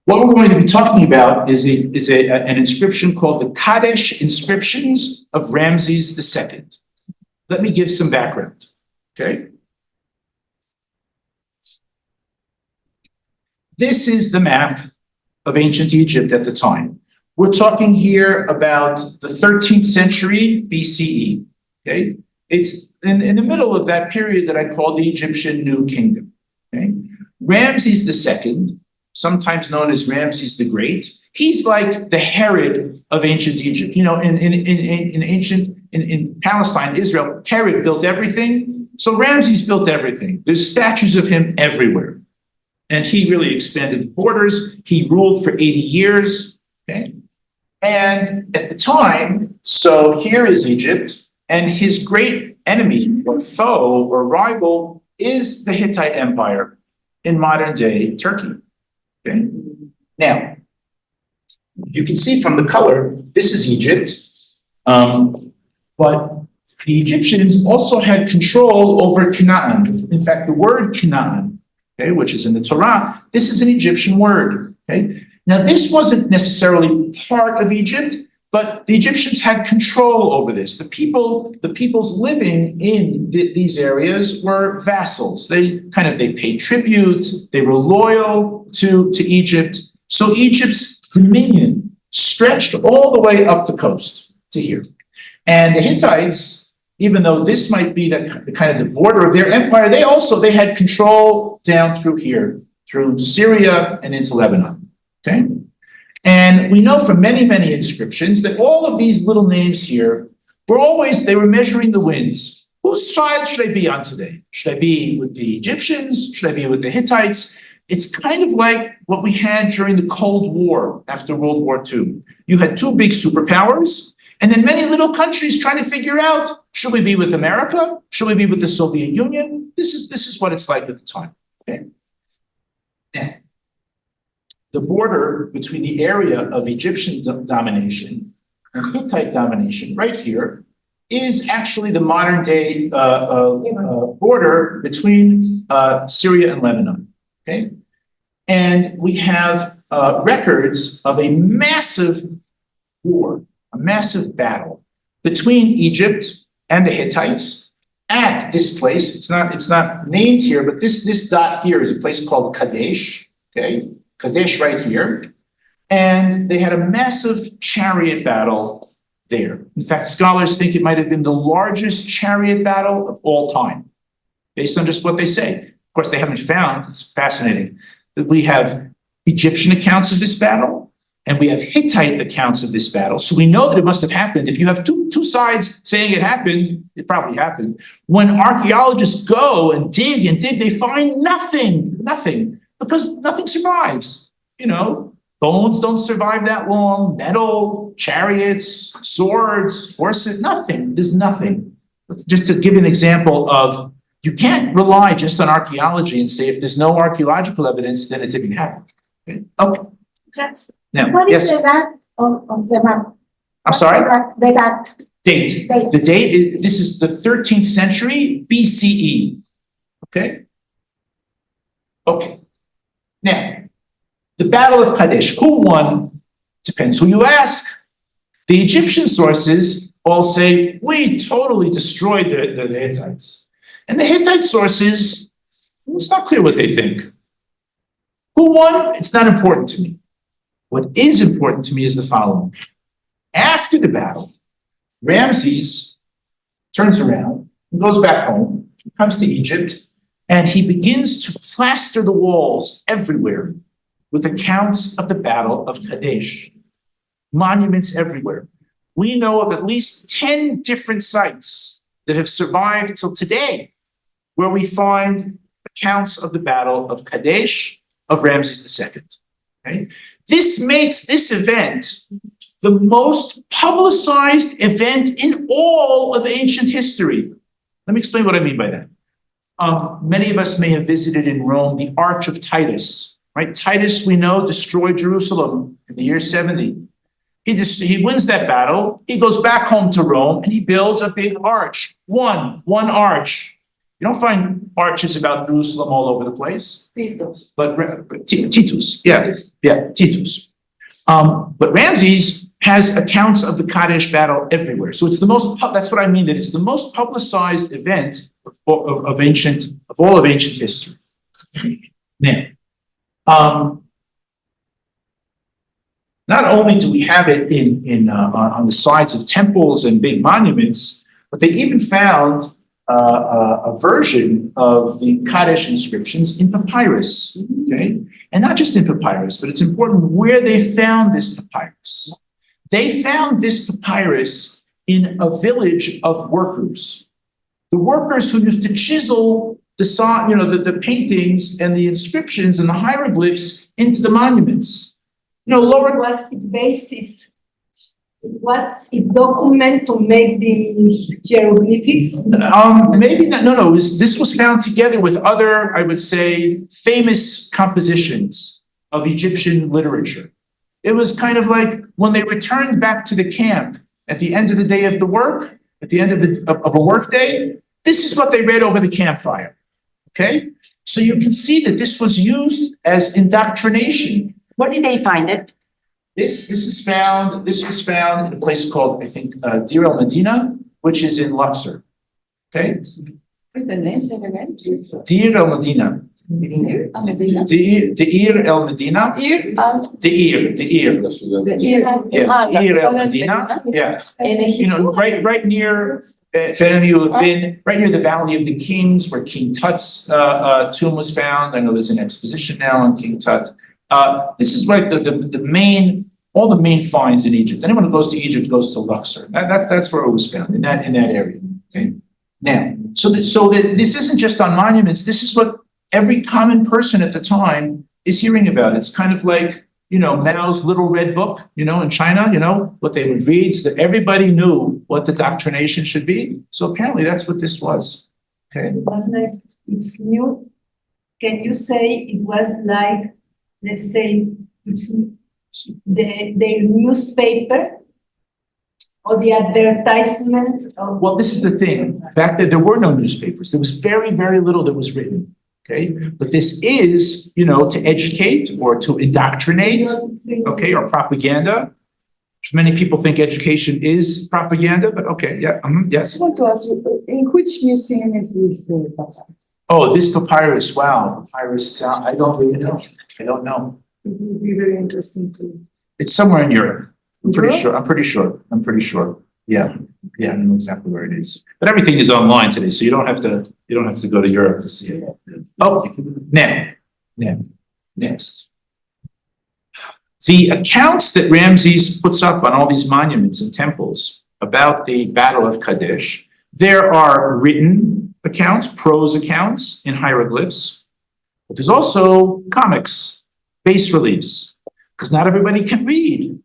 What we're going to be talking about is an inscription called the Kadesh inscriptions of Ramses II. Let me give some background, okay? This is the map of ancient Egypt at the time. We're talking here about the 13th century BCE, okay? It's in the middle of that period that I call the Egyptian New Kingdom, okay? Ramses II, sometimes known as Ramses the Great, he's like the Herod of ancient Egypt. You know, in Palestine, Israel, Herod built everything. So Ramses built everything. There's statues of him everywhere. And he really expanded the borders. He ruled for 80 years. Okay? And at the time, so here is Egypt, and his great enemy or foe or rival is the Hittite Empire in modern day Turkey. Okay? Now, you can see from the color, this is Egypt, but the Egyptians also had control over Canaan. In fact, the word Canaan, okay, which is in the Torah, this is an Egyptian word. Okay? Now, this wasn't necessarily part of Egypt, but the Egyptians had control over this. The peoples living in these areas were vassals. They paid tribute. They were loyal to Egypt. So Egypt's dominion stretched all the way up the coast to here. And the Hittites, even though this might be the kind of the border of their empire, they had control down through here, through Syria and into Lebanon. Okay? And we know from many, many inscriptions that all of these little names here they were measuring the winds. Whose side should I be on today? Should I be with the Egyptians? Should I be with the Hittites? It's kind of like what we had during the Cold War after World War II. You had two big superpowers, and then many little countries trying to figure out, should we be with America? Should we be with the Soviet Union? This is what it's like at the time. Okay? Yeah. The border between the area of Egyptian domination and Hittite domination right here is actually the modern day border between Syria and Lebanon. Okay? And we have records of a massive war, a massive battle between Egypt and the Hittites at this place. It's not named here, but this dot here is a place called Kadesh. Okay, Kadesh right here. And they had a massive chariot battle there. In fact, scholars think it might have been the largest chariot battle of all time, based on just what they say. Of course, they haven't found, it's fascinating, that we have Egyptian accounts of this battle and we have Hittite accounts of this battle. So we know that it must have happened. If you have two sides saying it happened, it probably happened. When archaeologists go and dig, they find nothing, because nothing survives. You know, bones don't survive that long, metal, chariots, swords, horses, nothing. There's nothing. Just to give you an example of, you can't rely just on archaeology and say if there's no archaeological evidence, then it didn't happen. Okay. Now, What is yes, the date of the map? I'm sorry? The date. Date. The date, this is the 13th century BCE. Okay? Okay. Now, the Battle of Kadesh, who won? Depends who you ask. The Egyptian sources all say, we totally destroyed the Hittites. And the Hittite sources, it's not clear what they think. Who won? It's not important to me. What is important to me is the following. After the battle, Ramses turns around and goes back home, comes to Egypt, and he begins to plaster the walls everywhere with accounts of the Battle of Kadesh. Monuments everywhere. We know of at least 10 different sites that have survived till today where we find accounts of the Battle of Kadesh of Ramses II. Okay? This makes this event the most publicized event in all of ancient history. Let me explain what I mean by that. Many of us may have visited in Rome the Arch of Titus, right? Titus, we know, destroyed Jerusalem in the year 70. He wins that battle. He goes back home to Rome and he builds a big arch. One arch. You don't find arches about Jerusalem all over the place. Titus. But Titus, Titus. But Ramses has accounts of the Kadesh battle everywhere. So it's the most, that's what I mean, that it's the most publicized event of all of ancient history. Now, not only do we have it on the sides of temples and big monuments, but they even found a version of the Kadesh inscriptions in papyrus, okay? And not just in papyrus, but it's important where they found this papyrus. They found this papyrus in a village of workers. The workers who used to chisel the paintings and the inscriptions and the hieroglyphs into the monuments. Lower was its basis. It was a document to make the hieroglyphics. Maybe not. No. This was found together with other, I would say, famous compositions of Egyptian literature. It was kind of like when they returned back to the camp at the end of the day of the work, at the end of a work day. This is what they read over the campfire. Okay, so you can see that this was used as indoctrination. Where did they find it? This was found in a place called, I think, Deir el Medina, which is in Luxor. Okay? What's the name? Say it again. Deir el Medina. Deir el Medina. Deir el Medina. Deir. Yeah, Deir el Medina. Yeah. Right near, if any of you have been, right near the Valley of the Kings, where King Tut's tomb was found. I know there's an exposition now on King Tut. This is right, all the main finds in Egypt. Anyone who goes to Egypt goes to Luxor. That's where it was found, in that area. Okay. Now, so that this isn't just on monuments. This is what every common person at the time is hearing about. It's kind of like, Mao's little red book, in China, what they would read, so that everybody knew what the doctrination should be. So apparently that's what this was. Okay. But like it's new. Can you say it was like, let's say, it's their newspaper or the advertisement of... Well, this is the thing. Back then, there were no newspapers. There was very, very little that was written. okay? But this is, to educate or to indoctrinate, okay, or propaganda. Many people think education is propaganda, but okay, yeah, yes. I want to ask you, in which museum is this papyrus? Oh, this papyrus, wow, papyrus, I don't really know. I don't know. It would be very interesting to. It's somewhere in Europe. I'm pretty Europe? sure. I'm pretty sure. Yeah, I know exactly where it is. But everything is online today, so you don't have to go to Europe to see it. Okay, next. The accounts that Ramses puts up on all these monuments and temples about the Battle of Kadesh, there are written accounts, prose accounts in hieroglyphs, but there's also comics, bas reliefs, because not everybody can read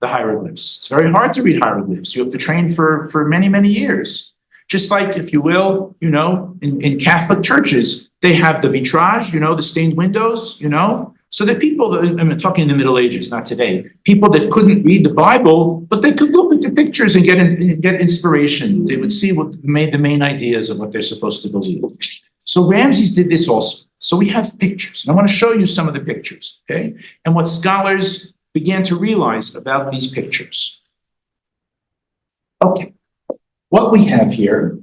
the hieroglyphs. It's very hard to read hieroglyphs. You have to train for many, many years. Just like, if you will, in Catholic churches, they have the vitrage, the stained windows, so that people, I'm talking in the Middle Ages, not today, people that couldn't read the Bible, but they could look at the pictures and get inspiration. They would see the main ideas of what they're supposed to believe. So Ramses did this also. So we have pictures, and I want to show you some of the pictures, okay? And what scholars began to realize about these pictures. Okay, what we have here,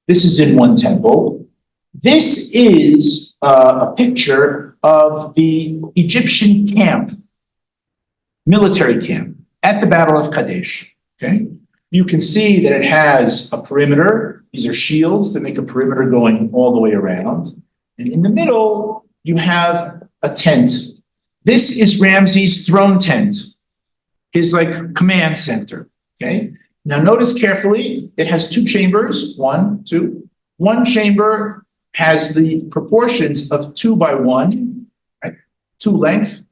this is in one temple. This is a picture of the Egyptian camp, military camp, at the Battle of Kadesh, okay? You can see that it has a perimeter. These are shields that make a perimeter going all the way around. And in the middle, you have a tent. This is Ramses' throne tent, his command center, okay? Now notice carefully, it has two chambers, one, two. One chamber has the proportions of 2 by 1, right? 2 length,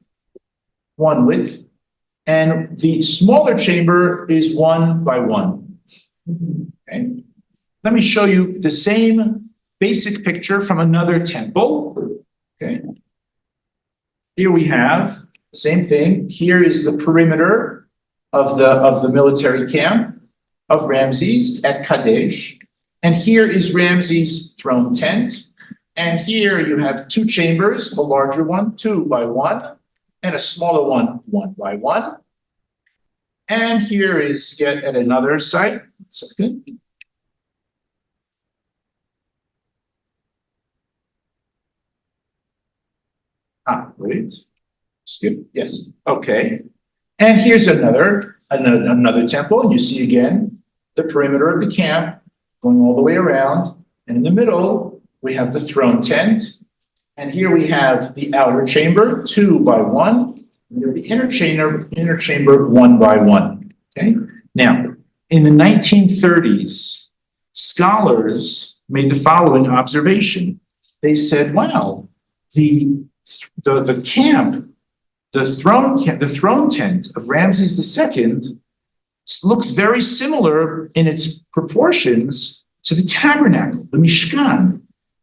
1 width. And the smaller chamber is 1 by 1, okay? Let me show you the same basic picture from another temple, okay? Here we have the same thing. Here is the perimeter of the military camp of Ramses at Kadesh. And here is Ramses' throne tent. And here you have 2 chambers, a larger one, 2 by 1, and a smaller one, 1 by 1. And here is yet at another site. Second. Wait. Skip. Yes. Okay. And here's another temple. You see again the perimeter of the camp going all the way around. And in the middle, we have the throne tent. And here we have the outer chamber, 2 by 1. And the inner chamber, 1 by 1. Okay. Now, in the 1930s, scholars made the following observation. They said, wow, the camp, the throne tent of Ramses II looks very similar in its proportions to the tabernacle, the Mishkan,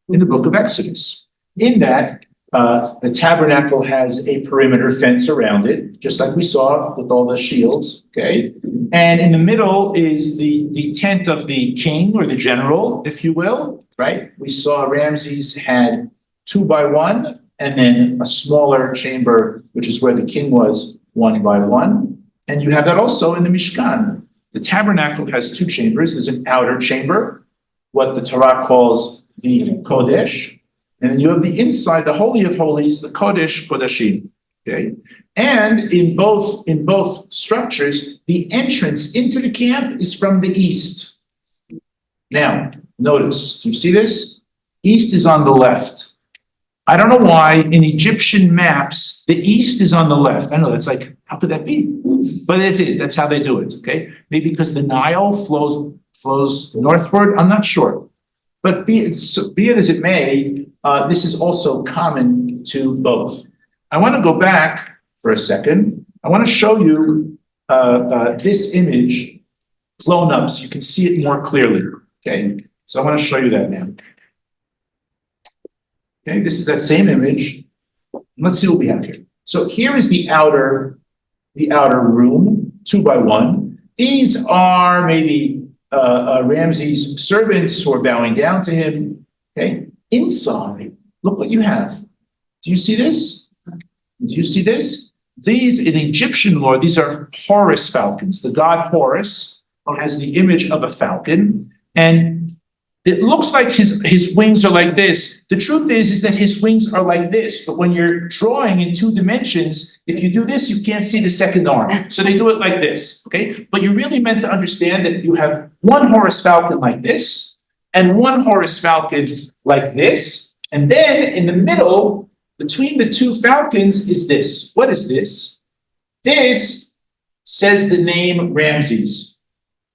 in the book of Exodus. In that, the tabernacle has a perimeter fence around it, just like we saw with all the shields, okay? And in the middle is the tent of the king or the general, if you will, right? We saw Ramses had 2 by 1, and then a smaller chamber, which is where the king was, 1 by 1. And you have that also in the Mishkan. The tabernacle has 2 chambers. There's an outer chamber, what the Torah calls the Kodesh. And then you have the inside, the Holy of Holies, the Kodesh Kodashim. Okay. And in both structures, the entrance into the camp is from the east. Now, notice, do you see this? East is on the left. I don't know why in Egyptian maps, the east is on the left. I know that's how could that be? But it is, that's how they do it, okay? Maybe because the Nile flows northward, I'm not sure. But be it as it may, this is also common to both. I want to go back for a second. I want to show you this image blown up so you can see it more clearly, okay? So I want to show you that now. Okay, this is that same image. Let's see what we have here. So here is the outer room, 2 by 1. These are maybe Ramses' servants who are bowing down to him. Okay, inside look what you have. Do you see this? Do you see this? These, in Egyptian lore, these are Horus falcons. The god Horus has the image of a falcon, and it looks like his wings are like this. The truth is that his wings are like this, but when you're drawing in 2 dimensions, if you do this, you can't see the second arm. So they do it like this, okay? But you're really meant to understand that you have one Horus falcon like this, and one Horus falcon like this, and then in the middle, between the 2 falcons is this. What is this? This says the name Ramses,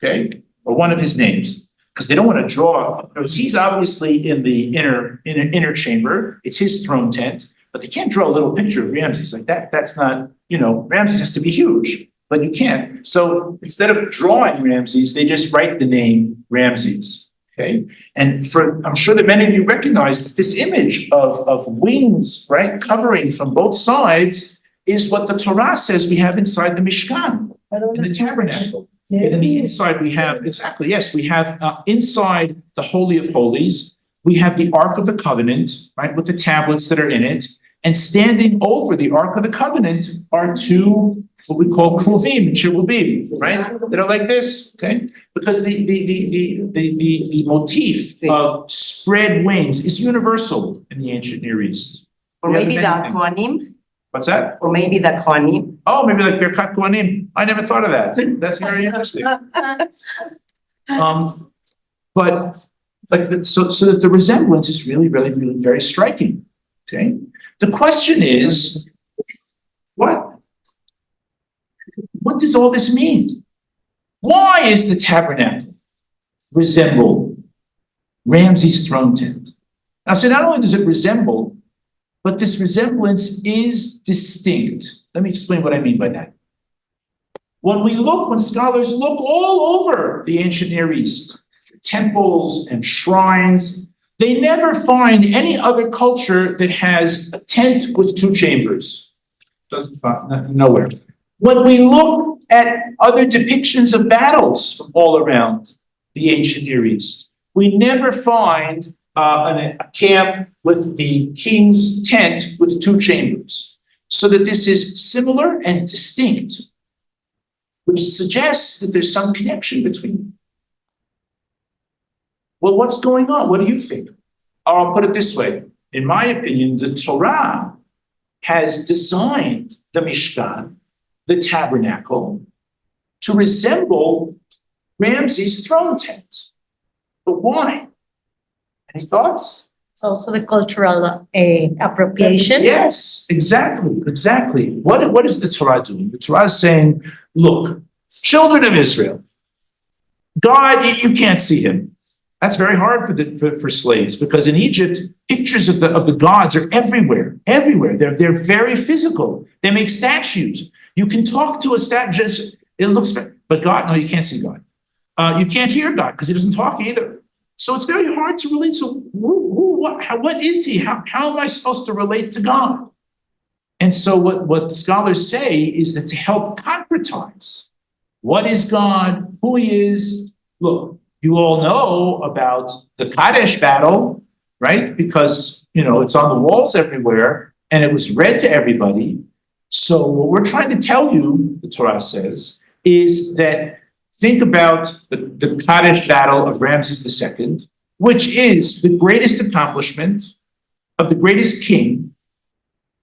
okay? Or one of his names. Because they don't want to draw, he's obviously in the inner chamber, it's his throne tent, but they can't draw a little picture of Ramses like that. That's not, Ramses has to be huge, but you can't. So instead of drawing Ramses, they just write the name Ramses, okay? And I'm sure that many of you recognize that this image of wings, right, covering from both sides is what the Torah says we have inside the Mishkan, in the tabernacle. And in the inside we have, exactly, yes, we have inside the Holy of Holies, we have the Ark of the Covenant, right, with the tablets that are in it. And standing over the Ark of the Covenant are 2, what we call kruvim, cherubim, right, that are like this, okay? Because the motif of spread wings is universal in the ancient Near East. Or We have maybe the many things. Kohanim, What's that? or maybe the Kohanim. Oh, maybe like Birkat Kohanim. I never thought of that. That's very interesting. But like, so that the resemblance is really, really, really very striking. Okay. The question is, what does all this mean? Why is the tabernacle resemble Ramses' throne tent? Now, so not only does it resemble, but this resemblance is distinct. Let me explain what I mean by that. When scholars look all over the ancient Near East, temples and shrines, they never find any other culture that has a tent with 2 chambers. Doesn't find, nowhere. When we look at other depictions of battles from all around the ancient Near East, we never find a camp with the king's tent with 2 chambers. So that this is similar and distinct, which suggests that there's some connection between them. Well, what's going on? What do you think? Or I'll put it this way. In my opinion, the Torah has designed the Mishkan, the tabernacle, to resemble Ramses' throne tent. But why? Any thoughts? It's also the cultural appropriation. Yes, exactly. What is the Torah doing? The Torah is saying, look, children of Israel, God, you can't see him. That's very hard for slaves, because in Egypt, pictures of the gods are everywhere. They're very physical. They make statues. You can talk to a statue, it looks, but God, no, you can't see God. You can't hear God because he doesn't talk either. So it's very hard to relate. So what is he? How am I supposed to relate to God? And so what scholars say is that to help concretize what is God, who he is, look, you all know about the Kadesh battle, right? Because, it's on the walls everywhere and it was read to everybody. So what we're trying to tell you, the Torah says, is that think about the Kadesh battle of Ramses II, which is the greatest accomplishment of the greatest king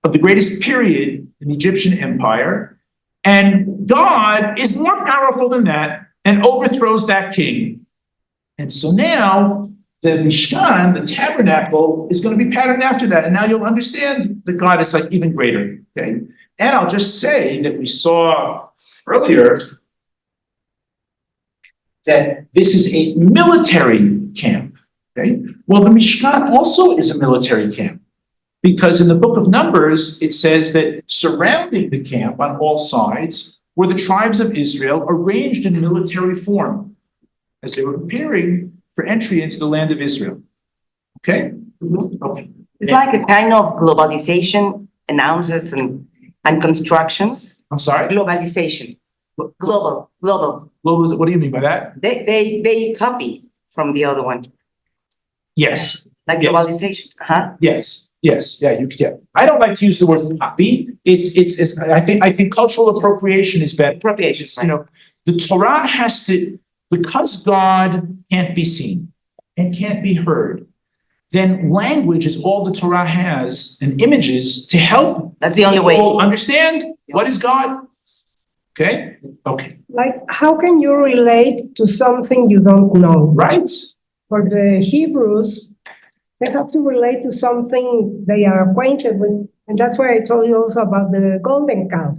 of the greatest period in the Egyptian empire. And God is more powerful than that and overthrows that king. And so now the Mishkan, the tabernacle, is going to be patterned after that. And now you'll understand that God is like even greater. Okay. And I'll just say that we saw earlier that this is a military camp. Okay. Well, the Mishkan also is a military camp, because in the book of Numbers, it says that surrounding the camp on all sides were the tribes of Israel arranged in military form as they were preparing for entry into the land of Israel. Okay? Okay. It's like a kind of globalization announces and constructions. I'm sorry? Globalization. Global. What do you mean by that? They copy from the other one, Yes. like Yes. globalization, huh? Yes. Yes, yeah, I don't like to use the word copy. I think cultural appropriation is better. Appropriation, You know, the Torah has to, because God can't be seen and can't be heard, then language is all the Torah has, and images to help That's the only way. people understand what is God. Okay? Okay, Like, how can you relate to something you don't know? right? For the Hebrews, they have to relate to something they are acquainted with. And that's why I told you also about the golden calf.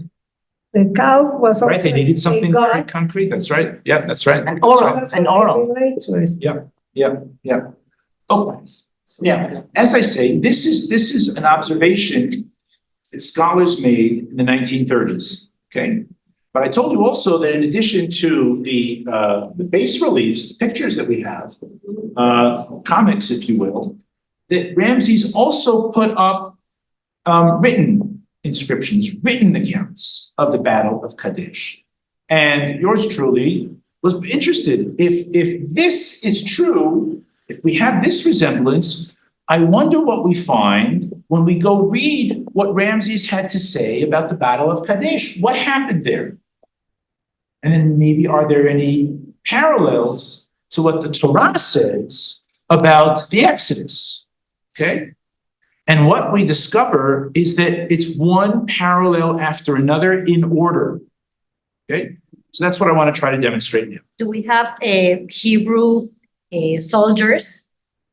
The calf was also Right, they needed something a very god. concrete, that's right. Yeah, that's right. And oral, That's and what they oral. relate to it. Yeah. Okay. Yeah, as I say, this is an observation that scholars made in the 1930s, okay? But I told you also that in addition to the bas reliefs, the pictures that we have, comics, if you will, that Ramses also put up written inscriptions, written accounts of the Battle of Kadesh. And yours truly was interested. If this is true, if we have this resemblance, I wonder what we find when we go read what Ramses had to say about the Battle of Kadesh. What happened there? And then maybe are there any parallels to what the Torah says about the Exodus? Okay? And what we discover is that it's one parallel after another in order. Okay? So that's what I want to try to demonstrate now. Do we have Hebrew soldiers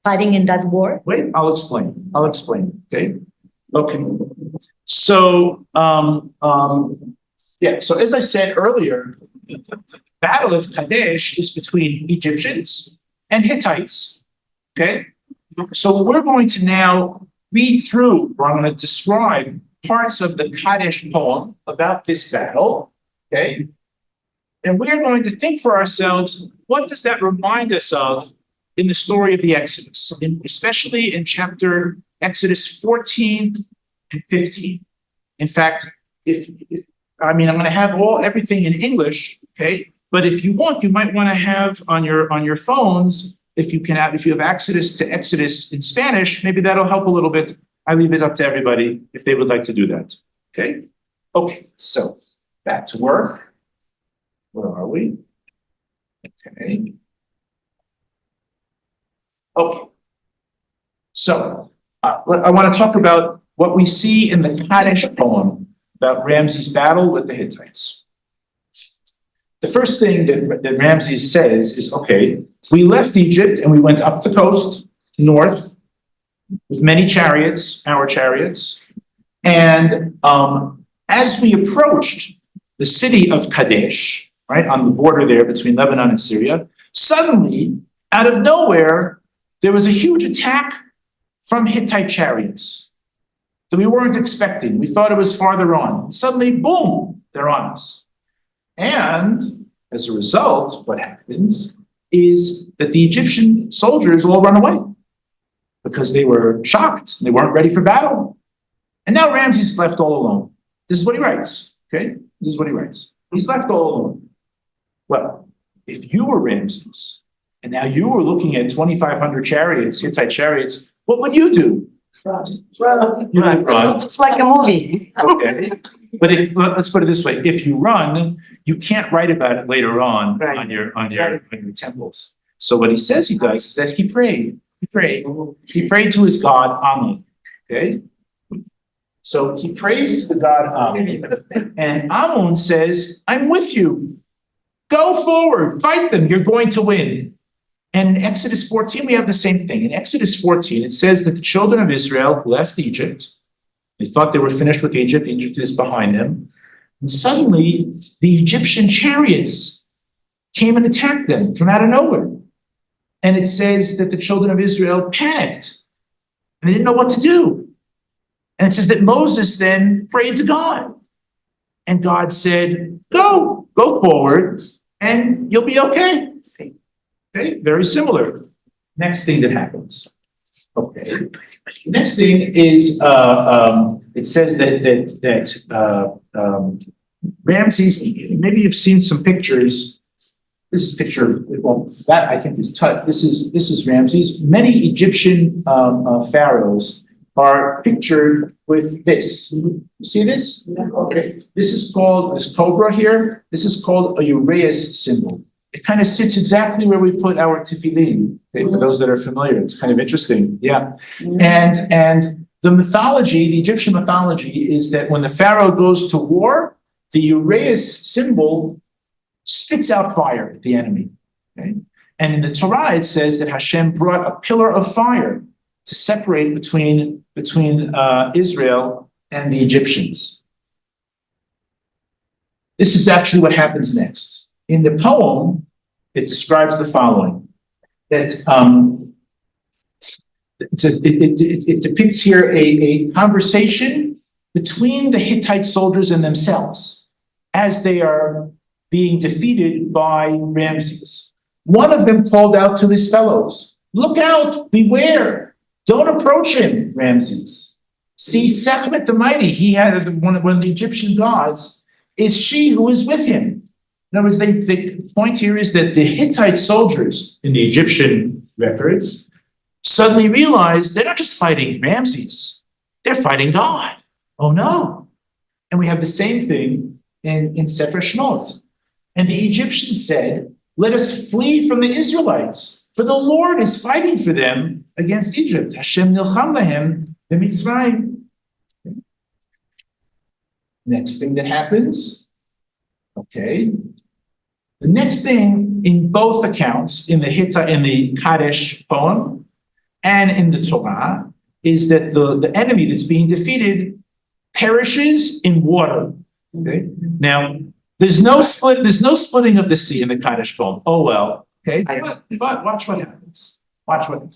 fighting in that war? Wait, I'll explain. Okay? Okay. So, so as I said earlier, the Battle of Kadesh is between Egyptians and Hittites. Okay? So we're going to now read through, or I'm going to describe parts of the Kadesh poem about this battle. Okay? And we're going to think for ourselves, what does that remind us of in the story of the Exodus, especially in chapter Exodus 14 and 15. In fact, I'm going to have everything in English, okay? But if you want, you might want to have on your phones, if you have access to Exodus in Spanish, maybe that'll help a little bit. I leave it up to everybody if they would like to do that. Okay? Okay, so back to work. Where are we? Okay. Okay. So I want to talk about what we see in the Kadesh poem about Ramses' battle with the Hittites. The first thing that Ramses says is, okay, we left Egypt and we went up the coast, north, with many chariots, our chariots. And as we approached the city of Kadesh, right, on the border there between Lebanon and Syria, suddenly, out of nowhere, there was a huge attack from Hittite chariots that we weren't expecting. We thought it was farther on. Suddenly, boom, they're on us. And as a result, what happens is that the Egyptian soldiers all run away because they were shocked. They weren't ready for battle. And now Ramses is left all alone. This is what he writes, okay? This is what he writes. He's left all alone. Well, if you were Ramses, and now you were looking at 2,500 chariots, Hittite chariots, what would you do? Run. You would run. It's like a movie. Okay. But let's put it this way. If you run, you can't write about it later on Right. on your temples. So what he says he does is that he prayed. He prayed to his god Amun. Okay? So he prays to the god Amun. And Amun says, I'm with you. Go forward, fight them, you're going to win. And in Exodus 14, we have the same thing. In Exodus 14, it says that the children of Israel left Egypt. They thought they were finished with Egypt. Egypt is behind them. And suddenly, the Egyptian chariots came and attacked them from out of nowhere. And it says that the children of Israel panicked. And they didn't know what to do. And it says that Moses then prayed to God. And God said, go forward, and you'll be okay. See. Okay, very similar. Next thing that happens. Okay. Next thing is it says that Ramses. Maybe you've seen some pictures. This is a picture. Well, that I think is Tut. This is Ramses. Many Egyptian pharaohs are pictured with this. You see this? Okay. This is called, this cobra here, this is called a uraeus symbol. It kind of sits exactly where we put our tefillin. Okay, for those that are familiar, it's kind of interesting. Yeah. And the mythology, the Egyptian mythology, is that when the pharaoh goes to war, the uraeus symbol spits out fire at the enemy. Okay? And in the Torah, it says that Hashem brought a pillar of fire to separate between Israel and the Egyptians. This is actually what happens next. In the poem, it describes the following, that it depicts here a conversation between the Hittite soldiers and themselves as they are being defeated by Ramses. One of them called out to his fellows, "Look out, beware, don't approach him, Ramses. See, Sekhmet the mighty, he had one of the Egyptian gods, is she who is with him." In other words, the point here is that the Hittite soldiers in the Egyptian records suddenly realized they're not just fighting Ramses, they're fighting God. Oh no. And we have the same thing in Sefer Shemot. And the Egyptians said, "Let us flee from the Israelites, for the Lord is fighting for them against Egypt. Hashem nilcham lahem b'Mitzrayim." Next thing that happens, okay. The next thing in both accounts, in the Kadesh poem and in the Torah, is that the enemy that's being defeated perishes in water. Okay. Now, there's no splitting of the sea in the Kadesh poem. Oh well. Okay. But watch what happens. Watch what.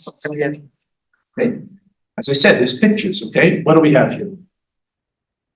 Okay. As I said, there's pictures. Okay. What do we have here?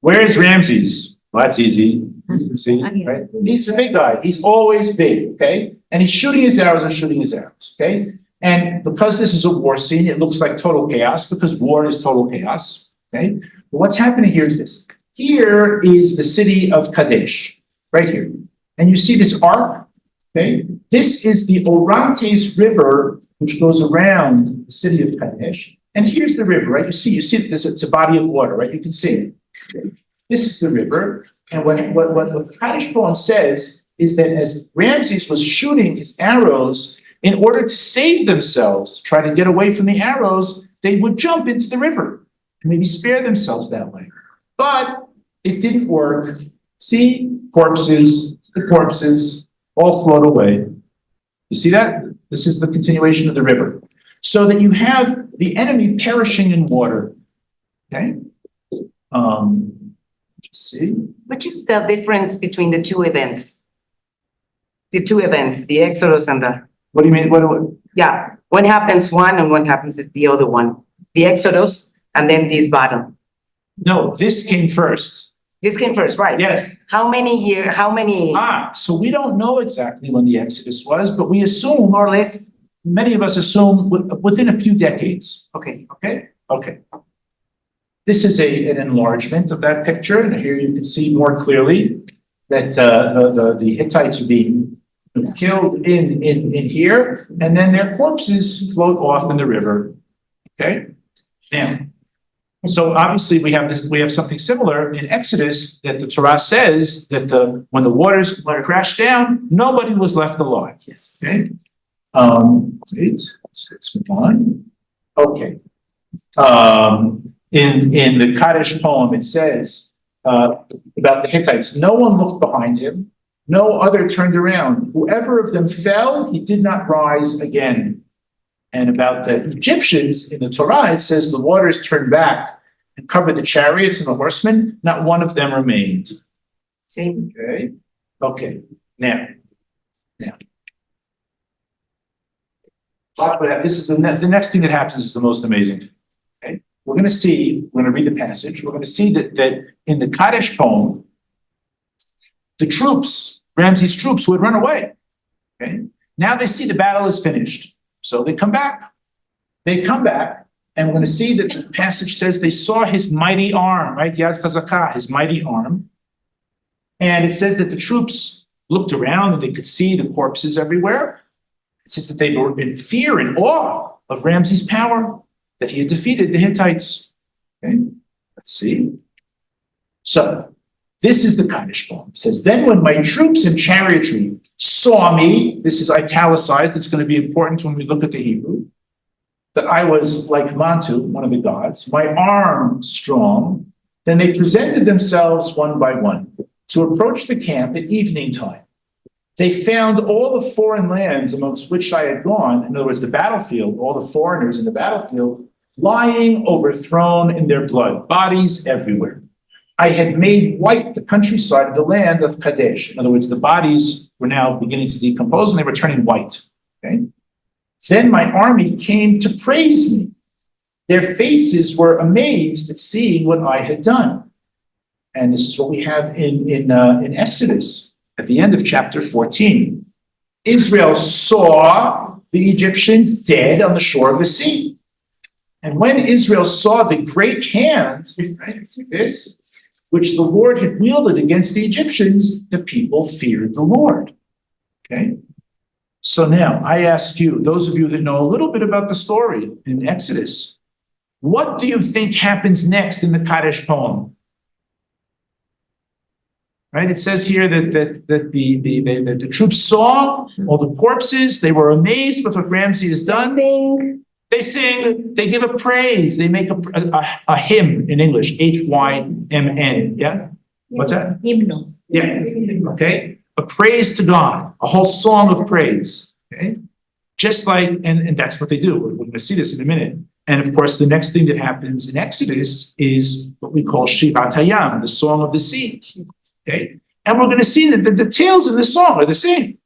Where is Ramses? Well, that's easy. You can see, right? He's the big guy. He's always big, okay? And he's shooting his arrows and shooting his arrows, okay? And because this is a war scene, it looks like total chaos because war is total chaos, okay? But what's happening here is this. Here is the city of Kadesh, right here. And you see this arc, okay? This is the Orontes River, which goes around the city of Kadesh. And here's the river, right? You see it's a body of water, right? You can see it. Okay? This is the river, and what the Kadesh poem says is that as Ramses was shooting his arrows, in order to save themselves, to try to get away from the arrows, they would jump into the river and maybe spare themselves that way. But it didn't work. See, the corpses all float away. You see that? This is the continuation of the river. So that you have the enemy perishing in water. Okay? See? Which is the difference between the two events? The two events, the Exodus and the, What do you mean? yeah, when happens one and when happens the other one? The Exodus and then this battle. No, this came first. This came first, right? Yes. How many, So we don't know exactly when the Exodus was, but we assume, more or less? many of us assume within a few decades. Okay. Okay? Okay. This is an enlargement of that picture, and here you can see more clearly that the Hittites are being killed in here, and then their corpses float off in the river. Okay? Now, so obviously we have something similar in Exodus that the Torah says that when the waters crashed down, nobody was left alive. Yes. Okay? Let's move on. Okay. In the Kadesh poem, it says about the Hittites, no one looked behind him, no other turned around. Whoever of them fell, he did not rise again. And about the Egyptians, in the Torah, it says the waters turned back and covered the chariots and the horsemen, not one of them remained. Same. Okay, okay, now. This is the next thing that happens is the most amazing thing. Okay, we're going to read the passage. We're going to see that in the Kadesh poem, the troops, Ramses' troops who had run away, okay, now they see the battle is finished. So they come back. And we're going to see that the passage says they saw his mighty arm, right? Yad Chazakah, his mighty arm. And it says that the troops looked around and they could see the corpses everywhere. It says that they were in fear and awe of Ramses' power, that he had defeated the Hittites. See? So, this is the Kaddish poem. It says, then when my troops and chariotry saw me, this is italicized, it's going to be important when we look at the Hebrew, that I was like Mantu, one of the gods, my arm strong, then they presented themselves one by one to approach the camp at evening time. They found all the foreign lands amongst which I had gone, in other words, the battlefield, all the foreigners in the battlefield, lying overthrown in their blood, bodies everywhere. I had made white the countryside of the land of Kadesh. In other words, the bodies were now beginning to decompose and they were turning white. Okay? Then my army came to praise me. Their faces were amazed at seeing what I had done. And this is what we have in Exodus at the end of chapter 14. Israel saw the Egyptians dead on the shore of the sea. And when Israel saw the great hand, right, see this, which the Lord had wielded against the Egyptians, the people feared the Lord. Okay? So now I ask you, those of you that know a little bit about the story in Exodus, what do you think happens next in the Kaddish poem? Right? It says here that the troops saw all the corpses, they were amazed with what Ramses has done. They sing, they give a praise, they make a hymn in English, Hymn, yeah? What's that? Hymno. Yeah, okay? A praise to God, a whole song of praise, okay? Just like, and that's what they do. We're going to see this in a minute. And of course, the next thing that happens in Exodus is what we call Shivat Hayam, the song of the sea, okay? And we're going to see that the details in the song are the same.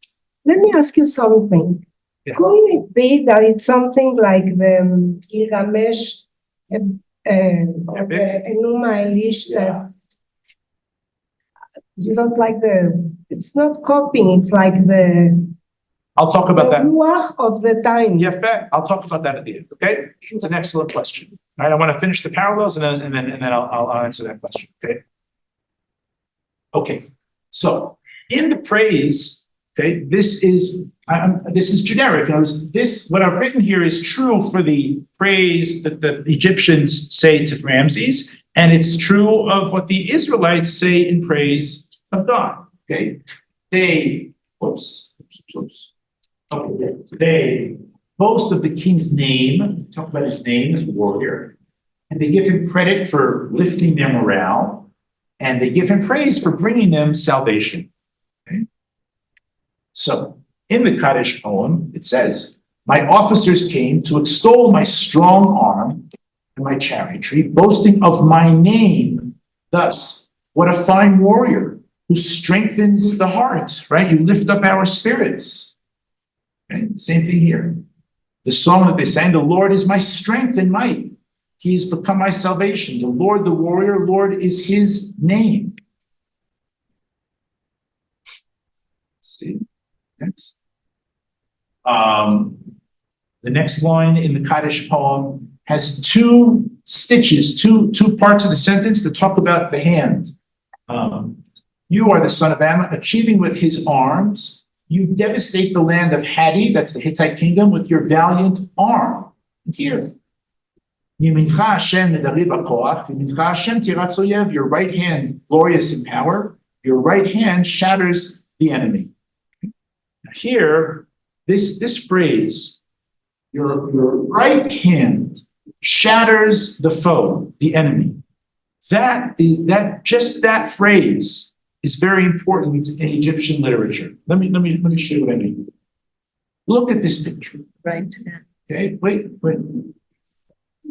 Let me ask you something. Yeah. Could it be that it's something like the Gilgamesh or the Enuma Elish that you don't like it's not copying, it's like I'll talk about that. ruach of the time. Yeah, fair. I'll talk about that at the end, okay? It's an excellent question. All right, I want to finish the parallels and then I'll answer that question, okay? Okay, so in the praise, okay, this is generic. What I've written here is true for the praise that the Egyptians say to Ramses, and it's true of what the Israelites say in praise of God. Okay, they boast of the king's name, talk about his name as warrior, and they give him credit for lifting their morale, and they give him praise for bringing them salvation. Okay? So, in the Kaddish poem, it says, my officers came to extol my strong arm and my chariotry, boasting of my name. Thus, what a fine warrior who strengthens the heart, right? You lift up our spirits. Okay? Same thing here. The song that they sang, the Lord is my strength and might. He has become my salvation. The Lord, the warrior, Lord is his name. Let's see. Next. The next line in the Kaddish poem has two stitches, two parts of the sentence that talk about the hand. You are the son of Ammon, achieving with his arms. You devastate the land of Hadi, that's the Hittite kingdom, with your valiant arm. Here. Yamincha Hashem nedari b'koach, Yamincha Hashem tiratz oyev, your right hand glorious in power, your right hand shatters the enemy. Now here, this phrase, your right hand shatters the foe, the enemy. That phrase is very important in Egyptian literature. Let me show you what I mean. Look at this picture. Right. Okay, wait.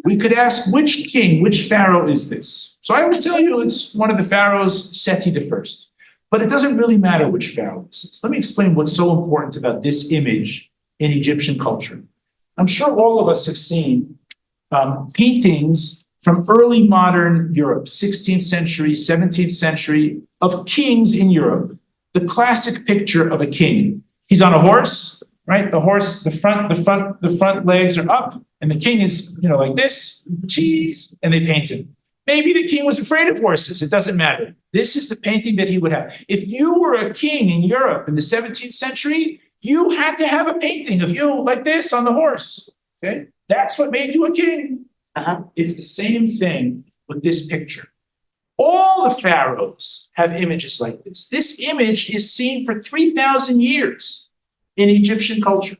We could ask which king, which pharaoh is this? So I will tell you it's one of the pharaohs, Seti the first. But it doesn't really matter which pharaoh this is. Let me explain what's so important about this image in Egyptian culture. I'm sure all of us have seen paintings from early modern Europe, 16th century, 17th century, of kings in Europe. The classic picture of a king. He's on a horse, right? The horse, the front legs are up, and the king is, like this, cheese, and they paint him. Maybe the king was afraid of horses. It doesn't matter. This is the painting that he would have. If you were a king in Europe in the 17th century, you had to have a painting of you like this on the horse. Okay? That's what made you a king. Uh-huh. It's the same thing with this picture. All the pharaohs have images like this. This image is seen for 3,000 years in Egyptian culture.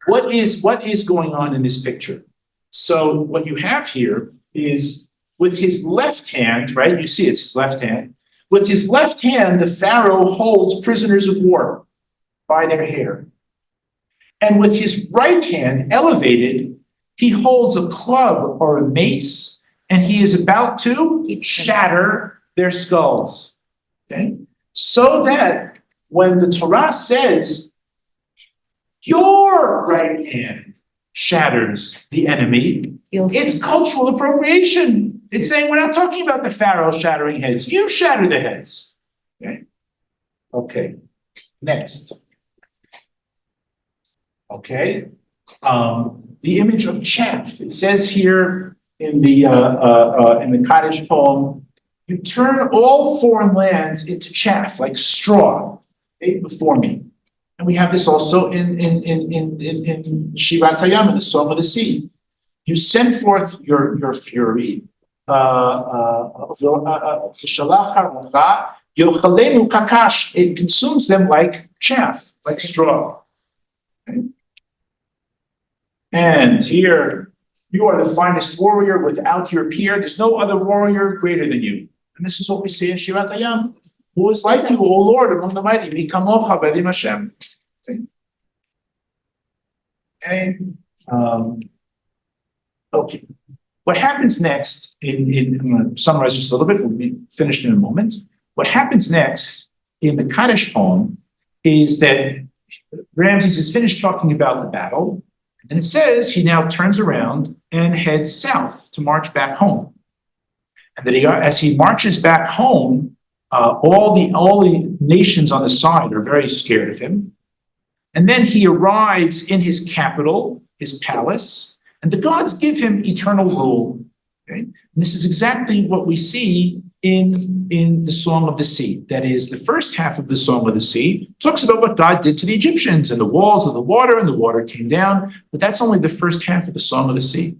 What is going on in this picture? So what you have here is with his left hand, right? You see it's his left hand. With his left hand, the pharaoh holds prisoners of war by their hair. And with his right hand elevated, he holds a club or a mace, and he is about to shatter their skulls. Okay? So that when the Torah says, your right hand shatters the enemy, it's cultural appropriation. It's saying we're not talking about the pharaoh shattering heads. You shatter the heads. Okay. Okay. Next. Okay. The image of chaff. It says here in the Kaddish poem, you turn all foreign lands into chaff, like straw, okay, before me. And we have this also in Shivat Hayam, in the Song of the Sea. You send forth your fury. It consumes them like chaff, like straw. Okay? And here, you are the finest warrior without your peer. There's no other warrior greater than you. And this is what we say in Shivat Hayam. Who is like you, O Lord, among the mighty? Mi kamocha b'edim Hashem. Okay. Okay. What happens next, I'm going to summarize just a little bit, we'll be finished in a moment. What happens next in the Kaddish poem is that Ramses is finished talking about the battle, and it says he now turns around and heads south to march back home. And that as he marches back home, all the nations on the side are very scared of him. And then he arrives in his capital, his palace, and the gods give him eternal rule. Okay? And this is exactly what we see in the Song of the Sea. That is, the first half of the Song of the Sea talks about what God did to the Egyptians and the walls of the water, and the water came down. But that's only the first half of the Song of the Sea.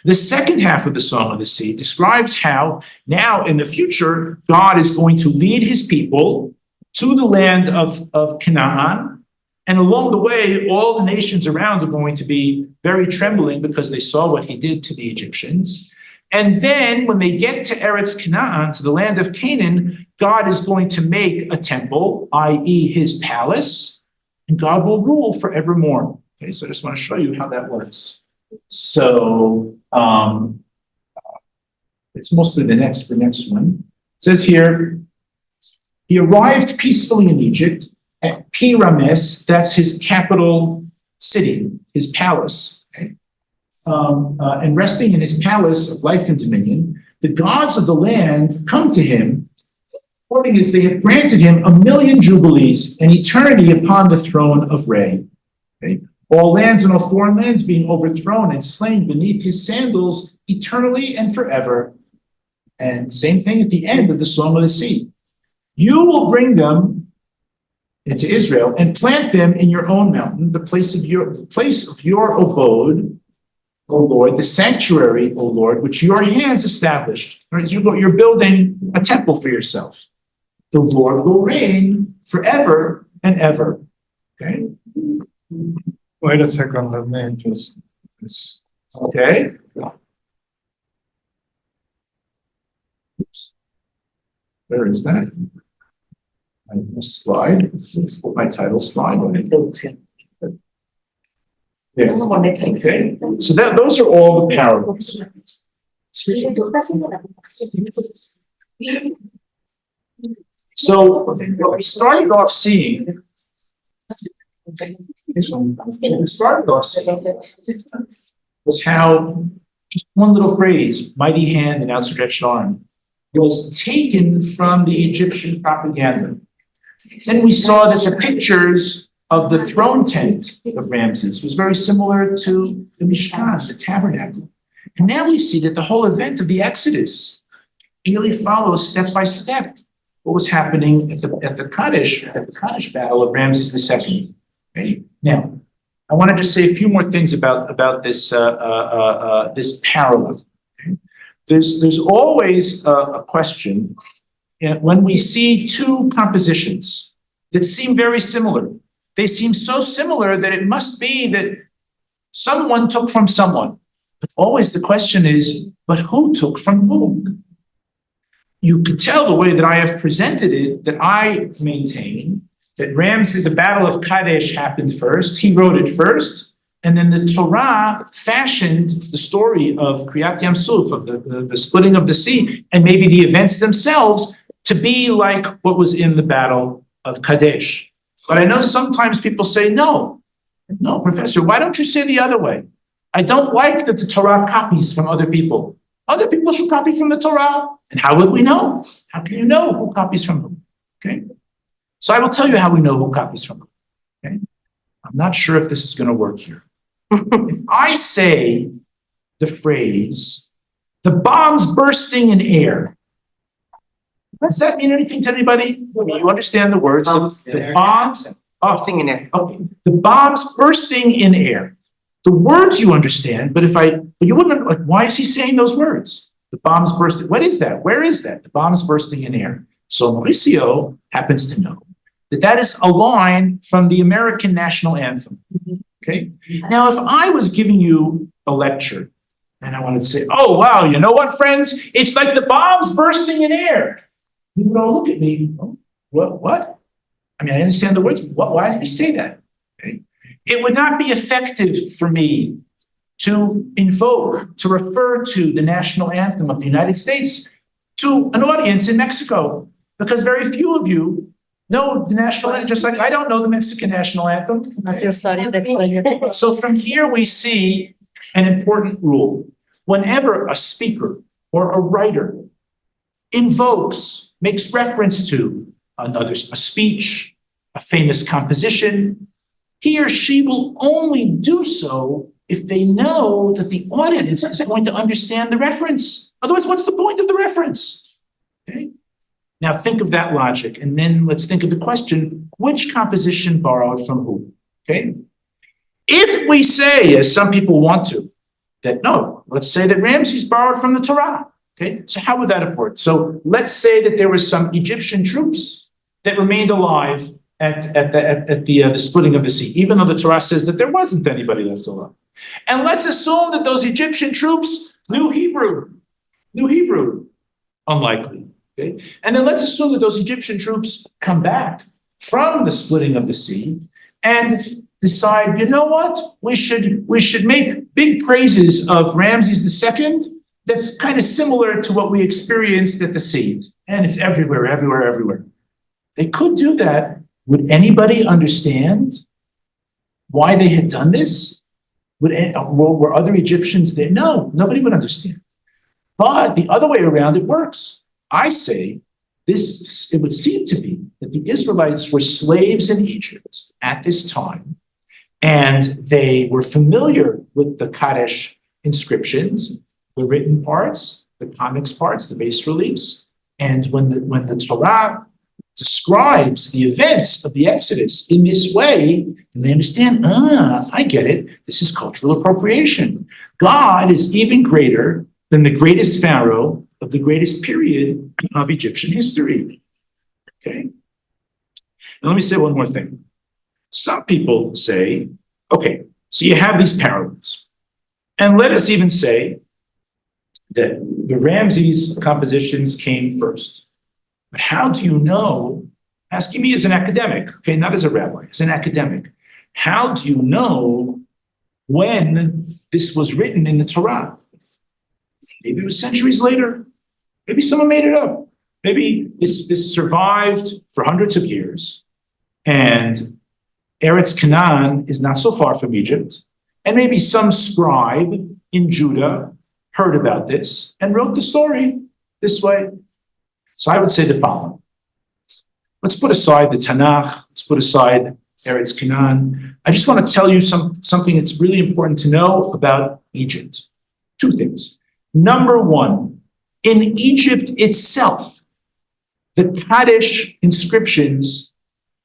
The second half of the Song of the Sea describes how now in the future, God is going to lead his people to the land of Canaan. And along the way, all the nations around are going to be very trembling because they saw what he did to the Egyptians. And then when they get to Eretz Canaan, to the land of Canaan, God is going to make a temple, i.e. his palace, and God will rule forevermore. Okay, so I just want to show you how that works. So it's mostly the next one. It says here, he arrived peacefully in Egypt at Pi-Rames, that's his capital city, his palace. Okay? And resting in his palace of life and dominion, the gods of the land come to him, according as they have granted him 1,000,000 jubilees and eternity upon the throne of Re. Okay? All lands and all foreign lands being overthrown and slain beneath his sandals eternally and forever. And same thing at the end of the Song of the Sea. You will bring them into Israel and plant them in your own mountain, the place of your abode, O Lord, the sanctuary, O Lord, which your hands established. You're building a temple for yourself. The Lord will reign forever and ever. Okay? Wait a second, let me just this. Okay. Oops. Where is that? I must slide. Put my title slide on it. There. Okay. So those are all the parables. So what we started off seeing was how just one little phrase, mighty hand and outstretched arm, was taken from the Egyptian propaganda. Then we saw that the pictures of the throne tent of Ramses was very similar to the Mishkan, the tabernacle. And now we see that the whole event of the Exodus really follows step by step what was happening at the Kaddish battle of Ramses II. Okay? Now, I want to just say a few more things about this this parallel. Okay? there's always a question when we see two compositions that seem very similar. They seem so similar that it must be that someone took from someone. But always the question is, but who took from who? You could tell the way that I have presented it, that I maintain that Ramses, the Battle of Kadesh happened first. He wrote it first. And then the Torah fashioned the story of Kriyat Yam Suf, of the splitting of the sea, and maybe the events themselves to be like what was in the Battle of Kadesh. But I know sometimes people say, no, Professor, why don't you say the other way? I don't like that the Torah copies from other people. Other people should copy from the Torah. And how would we know? How can you know who copies from whom? Okay. So I will tell you how we know who copies from whom. Okay. I'm not sure if this is going to work here. If I say the phrase, the bombs bursting in air, does that mean anything to anybody? I mean, you understand the words. The bombs Bursting in air. Okay. The bombs bursting in air. The words you understand, but you wouldn't, like, why is he saying those words? The bombs bursting, what is that? Where is that? The bombs bursting in air. So Mauricio happens to know that is a line from the American national anthem. Okay. Now, if I was giving you a lecture and I wanted to say, oh, wow, you know what, friends? It's like the bombs bursting in air. You would all look at me. Oh, what? I mean, I understand the words. Why did he say that? Okay. It would not be effective for me to invoke, to refer to the national anthem of the United States to an audience in Mexico, because very few of you know the national anthem, just like I don't know the Mexican national anthem. So from here we see an important rule. Whenever a speaker or a writer invokes, makes reference to a speech, a famous composition, he or she will only do so if they know that the audience is going to understand the reference. Otherwise, what's the point of the reference? Okay. Now think of that logic, and then let's think of the question, which composition borrowed from who? Okay. If we say, as some people want to, that no, let's say that Ramses borrowed from the Torah. Okay. So how would that have worked? So let's say that there were some Egyptian troops that remained alive at the splitting of the sea, even though the Torah says that there wasn't anybody left alive. And let's assume that those Egyptian troops knew Hebrew. Unlikely. Okay? And then let's assume that those Egyptian troops come back from the splitting of the sea and decide, you know what? We should make big praises of Ramses II that's kind of similar to what we experienced at the sea. And it's everywhere. They could do that. Would anybody understand why they had done this? Were other Egyptians there? No, nobody would understand. But the other way around, it works. I say it would seem to be that the Israelites were slaves in Egypt at this time, and they were familiar with the Kadesh inscriptions, the written parts, the comics parts, the bas reliefs, and when the Torah describes the events of the Exodus in this way, and they understand, I get it. This is cultural appropriation. God is even greater than the greatest pharaoh of the greatest period of Egyptian history. Okay. Now let me say one more thing. Some people say, okay, so you have these parallels. And let us even say that the Ramses compositions came first. But how do you know, asking me as an academic, okay, not as a rabbi, as an academic, how do you know when this was written in the Torah? Maybe it was centuries later. Maybe someone made it up. Maybe this survived for hundreds of years. And Eretz Canaan is not so far from Egypt. And maybe some scribe in Judah heard about this and wrote the story this way. So I would say the following. Let's put aside the Tanaj. Let's put aside Eretz Canaan. I just want to tell you something that's really important to know about Egypt. Two things. Number one, in Egypt itself, the Kadesh inscriptions,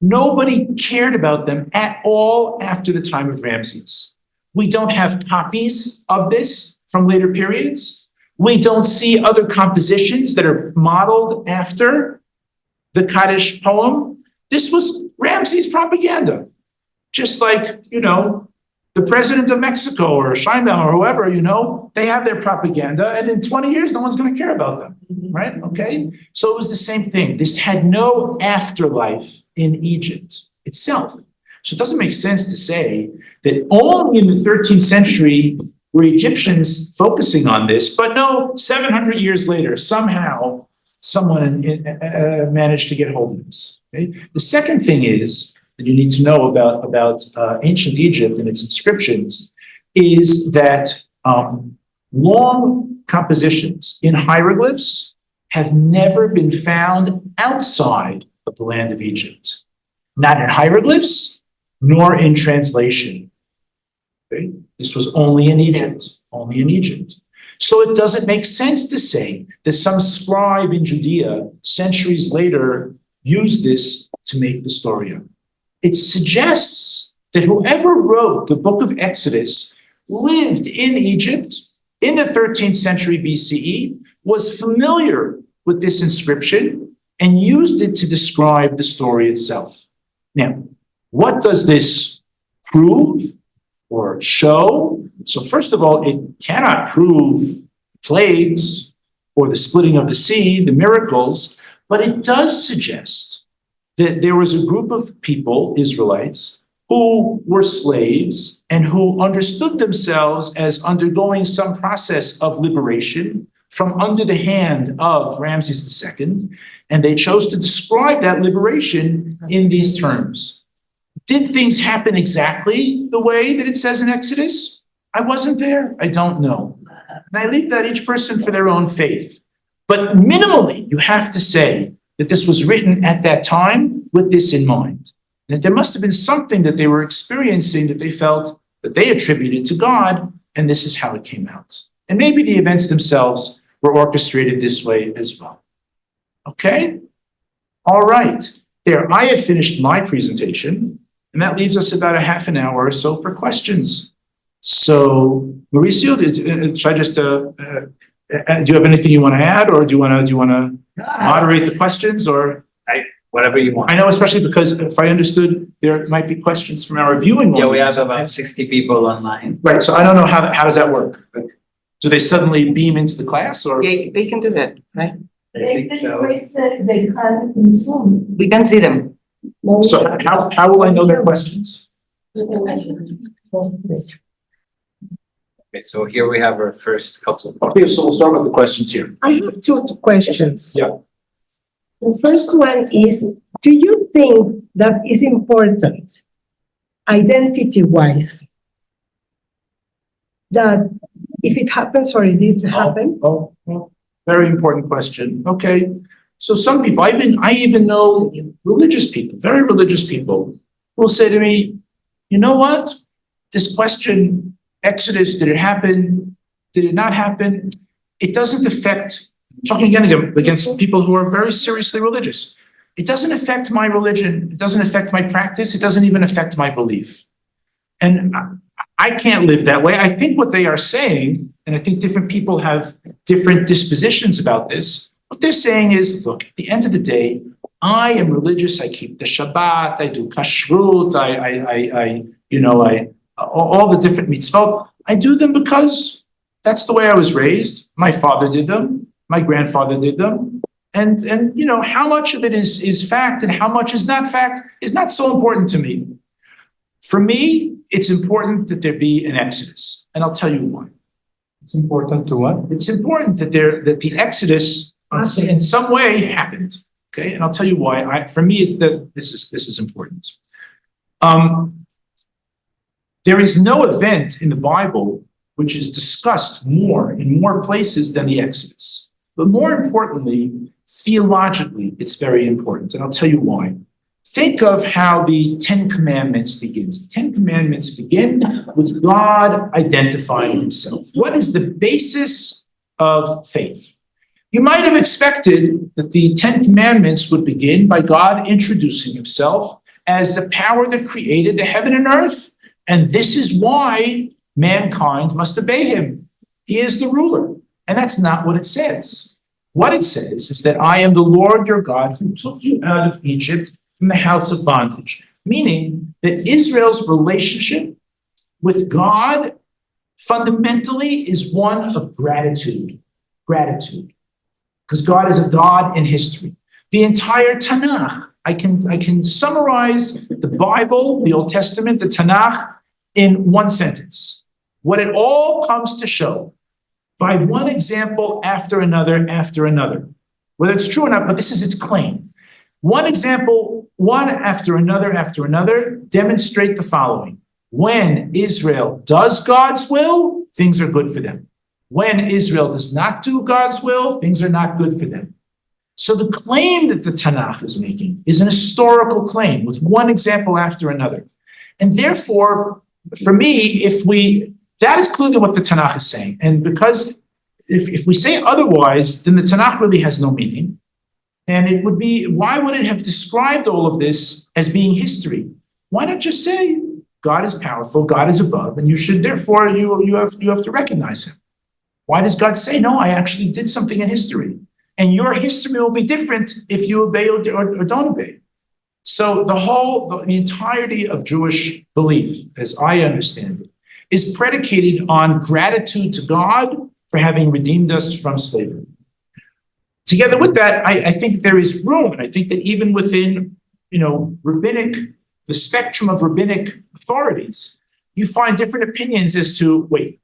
nobody cared about them at all after the time of Ramses. We don't have copies of this from later periods. We don't see other compositions that are modeled after the Kaddish poem. This was Ramses' propaganda. Just like, the president of Mexico or Sheinbaum or whoever, they have their propaganda, and in 20 years, no one's going to care about them, right? Okay? So it was the same thing. This had no afterlife in Egypt itself. So it doesn't make sense to say that only in the 13th century were Egyptians focusing on this, but no, 700 years later, somehow someone managed to get hold of this. Okay? The second thing is, that you need to know about ancient Egypt and its inscriptions is that long compositions in hieroglyphs have never been found outside of the land of Egypt. Not in hieroglyphs, nor in translation. Okay? This was only in Egypt, only in Egypt. So it doesn't make sense to say that some scribe in Judea centuries later used this to make the story up. It suggests that whoever wrote the book of Exodus lived in Egypt in the 13th century BCE, was familiar with this inscription, and used it to describe the story itself. Now, what does this prove or show? So first of all, it cannot prove plagues or the splitting of the sea, the miracles, but it does suggest that there was a group of people, Israelites, who were slaves and who understood themselves as undergoing some process of liberation from under the hand of Ramses II, and they chose to describe that liberation in these terms. Did things happen exactly the way that it says in Exodus? I wasn't there. I don't know. And I leave that each person for their own faith. But minimally, you have to say that this was written at that time with this in mind. That there must have been something that they were experiencing that they felt that they attributed to God, and this is how it came out. And maybe the events themselves were orchestrated this way as well. Okay? All right. There, I have finished my presentation, and that leaves us about a half an hour or so for questions. So, Mauricio, should I just, do you have anything you want to add, or do you want to moderate the questions, or? Whatever you want. I know, especially because if I understood, there might be questions from our viewing audience. Yeah, we have about 60 people online. Right, so I don't know how does that work? Like, do they suddenly beam into the class, or? They can do that, right? I think so. They can in Zoom. We can see them. So how will I know their questions? Okay, so here we have our first couple. Okay, so we'll start with the questions here. I have two questions. Yeah. The first one is, do you think that is important, identity-wise, that if it happens or it did happen? Oh, very important question. Okay, so some people, I even know religious people, very religious people, will say to me, you know what? This question, Exodus, did it happen? Did it not happen? It doesn't affect. Talking again against people who are very seriously religious. It doesn't affect my religion. It doesn't affect my practice. It doesn't even affect my belief. And I can't live that way. I think what they are saying, and I think different people have different dispositions about this, what they're saying is, look, at the end of the day, I am religious. I keep the Shabbat. I do kashrut. All the different mitzvot. I do them because that's the way I was raised. My father did them. My grandfather did them. And how much of it is fact and how much is not fact is not so important to me. For me, it's important that there be an Exodus. And I'll tell you why. It's important to what? It's important that the Exodus in some way happened. Okay, and I'll tell you why. For me, this is important. There is no event in the Bible which is discussed more in more places than the Exodus. But more importantly, theologically, it's very important. And I'll tell you why. Think of how the Ten Commandments begins. The Ten Commandments begin with God identifying himself. What is the basis of faith? You might have expected that the Ten Commandments would begin by God introducing himself as the power that created the heaven and earth. And this is why mankind must obey him. He is the ruler. And that's not what it says. What it says is that I am the Lord your God who took you out of Egypt from the house of bondage, meaning that Israel's relationship with God fundamentally is one of gratitude. Gratitude. Because God is a God in history. The entire Tanaj, I can summarize the Bible, the Old Testament, the Tanaj in one sentence. What it all comes to show by one example after another, whether it's true or not, but this is its claim. One example, one after another, demonstrate the following. When Israel does God's will, things are good for them. When Israel does not do God's will, things are not good for them. So the claim that the Tanakh is making is an historical claim with one example after another. And therefore, for me, that is clearly what the Tanakh is saying. And because if we say otherwise, then the Tanakh really has no meaning. And it would be, why would it have described all of this as being history? Why not just say, God is powerful, God is above, and you should, therefore, you have to recognize him. Why does God say, no, I actually did something in history? And your history will be different if you obey or don't obey. So the entirety of Jewish belief, as I understand it, is predicated on gratitude to God for having redeemed us from slavery. Together with that, I think there is room, and I think that even within, the spectrum of rabbinic authorities, you find different opinions as to, wait,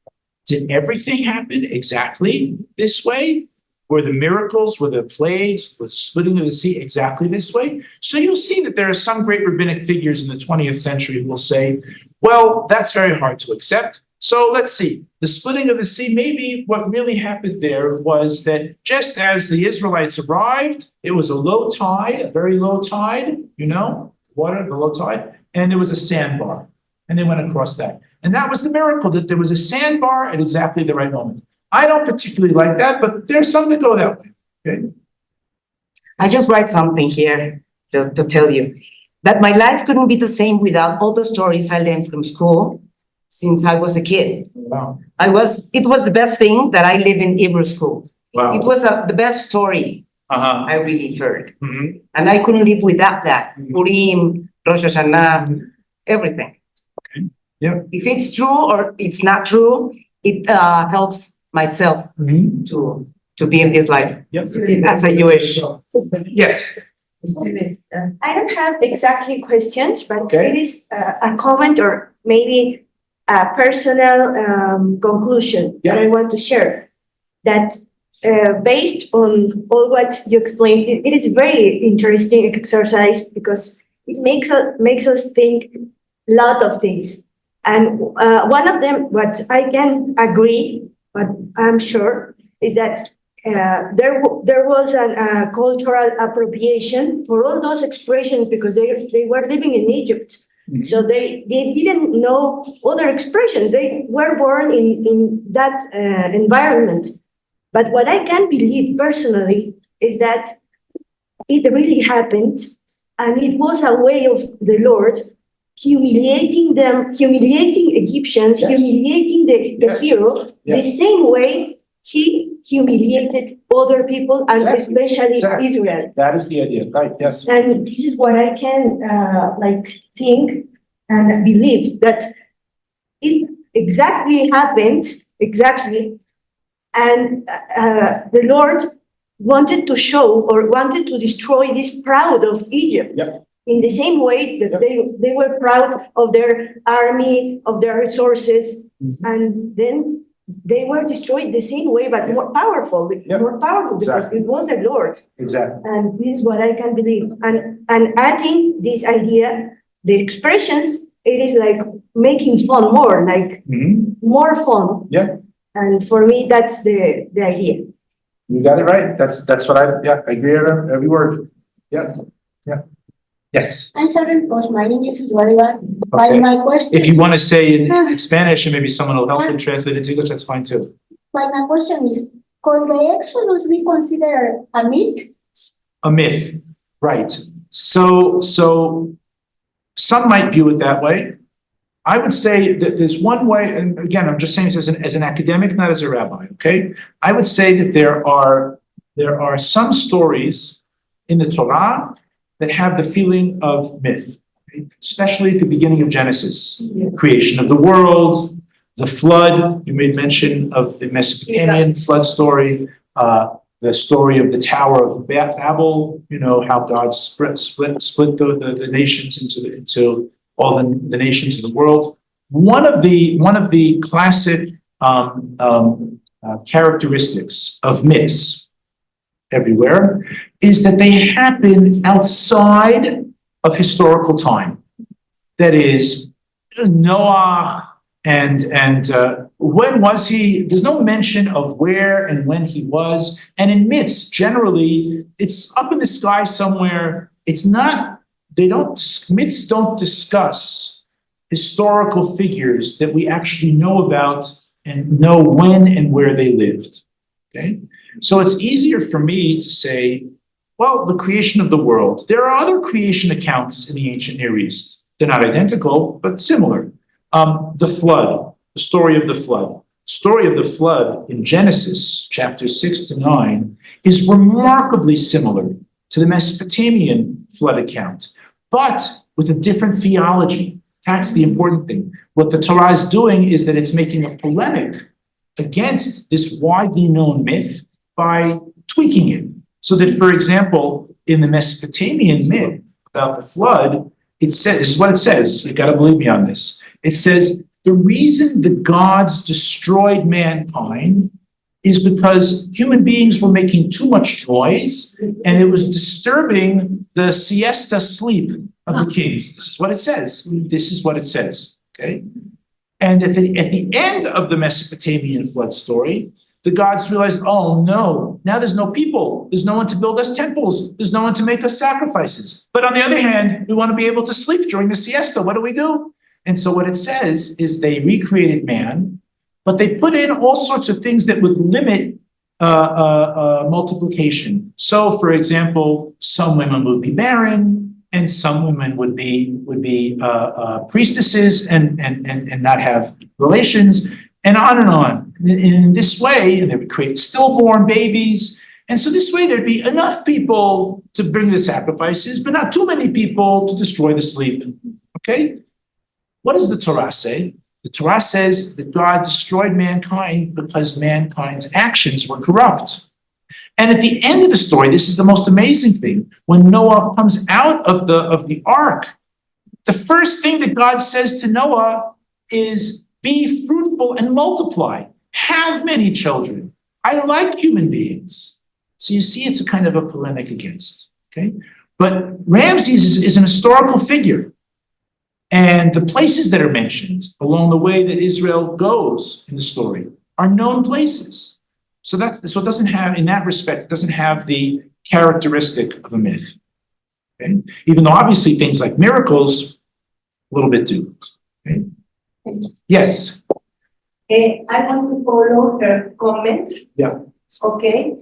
did everything happen exactly this way? Were the miracles, were the plagues, was the splitting of the sea exactly this way? So you'll see that there are some great rabbinic figures in the 20th century who will say, well, that's very hard to accept. So let's see, the splitting of the sea, maybe what really happened there was that just as the Israelites arrived, it was a low tide, a very low tide, water, the low tide, and there was a sandbar, and they went across that. And that was the miracle, that there was a sandbar at exactly the right moment. I don't particularly like that, but there's some that go that way. Okay. I just write something here just to tell you that my life couldn't be the same without all the stories I learned from school since I was a kid. Wow. It was the best thing that I live in Hebrew school. Wow. It was the best story I really heard. Mm-hmm. And I couldn't live without that. Purim, Rosh Hashanah, everything. Okay. Yeah. If it's true or it's not true, it helps myself to be in this life as a Jewish. Yes. I don't have exactly questions, but Okay. it is a comment or maybe a personal conclusion that I want to share. That based on all what you explained, it is very interesting exercise because it makes us think a lot of things. And one of them, what I can agree, but I'm sure, is that there was a cultural appropriation for all those expressions because they were living in Egypt. Mm-hmm. So they didn't know other expressions. They were born in that environment. But what I can believe personally is that it really happened, and it was a way of the Lord humiliating them, humiliating Egyptians, humiliating the hero, the same way he humiliated other people, and especially Israel. That is the idea, right? Yes. And this is what I can think and believe, that it exactly happened, and the Lord wanted to show or wanted to destroy this proud of Egypt. Yep. In the same way that they were proud of their army, of their resources, and then they were destroyed the same way, but more powerful, because it was the Lord. Exactly. And this is what I can believe. And adding this idea, the expressions, it is like making fun more, like more fun. Yeah. And for me, that's the idea. You got it right. That's what I agree on every word. Yeah. Yeah. Yes. I'm sorry because my English is very bad. Okay. But my question. If you want to say in Spanish and maybe someone will help you translate it to English, that's fine too. But my question is, could the Exodus be considered a myth? A myth, right. So some might view it that way. I would say that there's one way, and again, I'm just saying this as an academic, not as a rabbi, okay? I would say that there are some stories in the Torah that have the feeling of myth, okay? Especially at the beginning of Genesis, creation of the world, the flood. You made mention of the Mesopotamian flood story, the story of the Tower of Babel. You know how God split the nations into all the nations of the world. One of the classic characteristics of myths everywhere is that they happen outside of historical time. That is, Noah and when was he? There's no mention of where and when he was. And in myths, generally, it's up in the sky somewhere. It's not. Myths don't discuss historical figures that we actually know about and know when and where they lived. Okay, so it's easier for me to say, well, the creation of the world. There are other creation accounts in the ancient Near East. They're not identical, but similar. The flood, the story of the flood. Story of the flood in Genesis chapters 6 to 9 is remarkably similar to the Mesopotamian flood account, but with a different theology. That's the important thing. What the Torah is doing is that it's making a polemic against this widely known myth by tweaking it. So that, for example, in the Mesopotamian myth about the flood, it says, this is what it says, you gotta believe me on this. It says, the reason the gods destroyed mankind is because human beings were making too much noise and it was disturbing the siesta sleep of the kings. This is what it says. This is what it says, okay? And at the end of the Mesopotamian flood story, the gods realized, oh no, now there's no people. There's no one to build us temples. There's no one to make us sacrifices. But on the other hand, we want to be able to sleep during the siesta. What do? And so what it says is they recreated man, but they put in all sorts of things that would limit multiplication. So, for example, some women would be barren, and some women would be priestesses and not have relations, and on and on. In this way, and they would create stillborn babies. And so this way, there'd be enough people to bring the sacrifices, but not too many people to destroy the sleep. Okay? What does the Torah say? The Torah says that God destroyed mankind because mankind's actions were corrupt. And at the end of the story, this is the most amazing thing. When Noah comes out of the ark, the first thing that God says to Noah is, be fruitful and multiply. Have many children. I like human beings. So you see, it's a kind of a polemic against. Okay? But Ramses is an historical figure. And the places that are mentioned along the way that Israel goes in the story are known places. So it doesn't have, in that respect, it doesn't have the characteristic of a myth. Okay? Even though obviously things like miracles, a little bit do. Okay? Yes. I want to follow her comment. Yeah. Okay.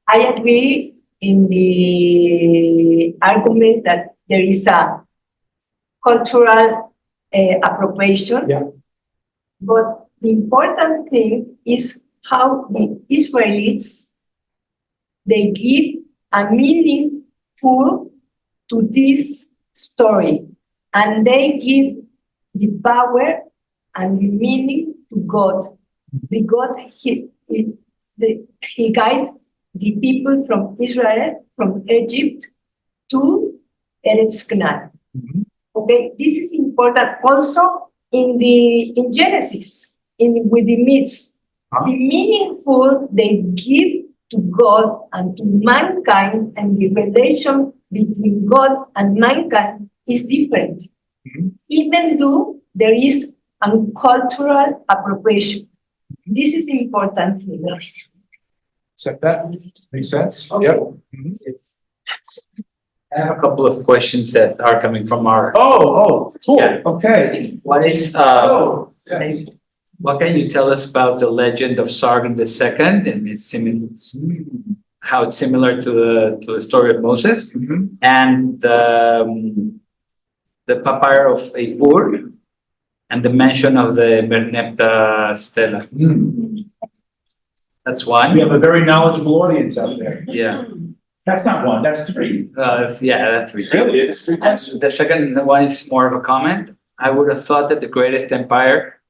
I agree in the argument that there is a cultural appropriation. Yeah. But the important thing is how the Israelites, they give a meaningful to this story, and they give the power and the meaning to God. The God, he guide the people from Israel, from Egypt to Eretz Canaan. Mm-hmm. Okay, this is important also in Genesis, with the myths. The meaningful they give to God and to mankind, and the relation between God and mankind is different. Mm-hmm. Even though there is a cultural appropriation. This is the important thing. Accept that? Makes sense? Okay. Yep. Mm-hmm. I have a couple of questions that are coming from our. Oh, cool. Yeah. Okay. One is, Yes. what can you tell us about the legend of Sargon II and how it's similar to the story of Moses, Mhm. and the papyr of Ur, and the mention of the Merneptah stela. That's one. We have a very knowledgeable audience out there. Yeah. That's not one, that's three. That's three. Really? It's three questions. The second one is more of a comment. I would have thought that the greatest empire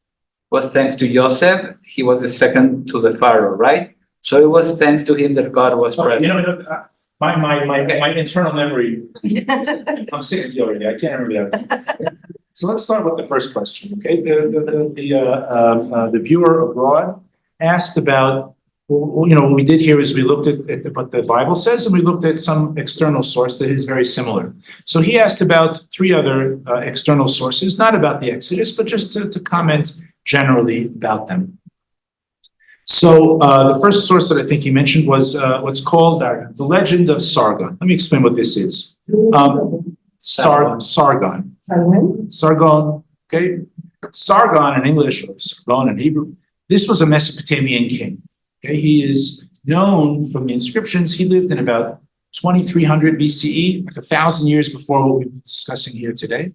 was thanks to Joseph. He was the second to the Pharaoh, right? So it was thanks to him that God was present. You know, my internal memory, I'm 60 already, I can't remember that. So let's start with the first question, okay? The viewer abroad asked about, well, you know, what we did here is we looked at what the Bible says, and we looked at some external source that is very similar. So he asked about three other external sources, not about the Exodus, but just to comment generally about them. So the first source that I think he mentioned was what's called the legend of Sargon. Let me explain what this is. Sargon. Sargon, okay? Sargon in English, or Sargon in Hebrew, this was a Mesopotamian king. Okay, he is known from the inscriptions. He lived in about 2300 BCE, like 1,000 years before what we've been discussing here today.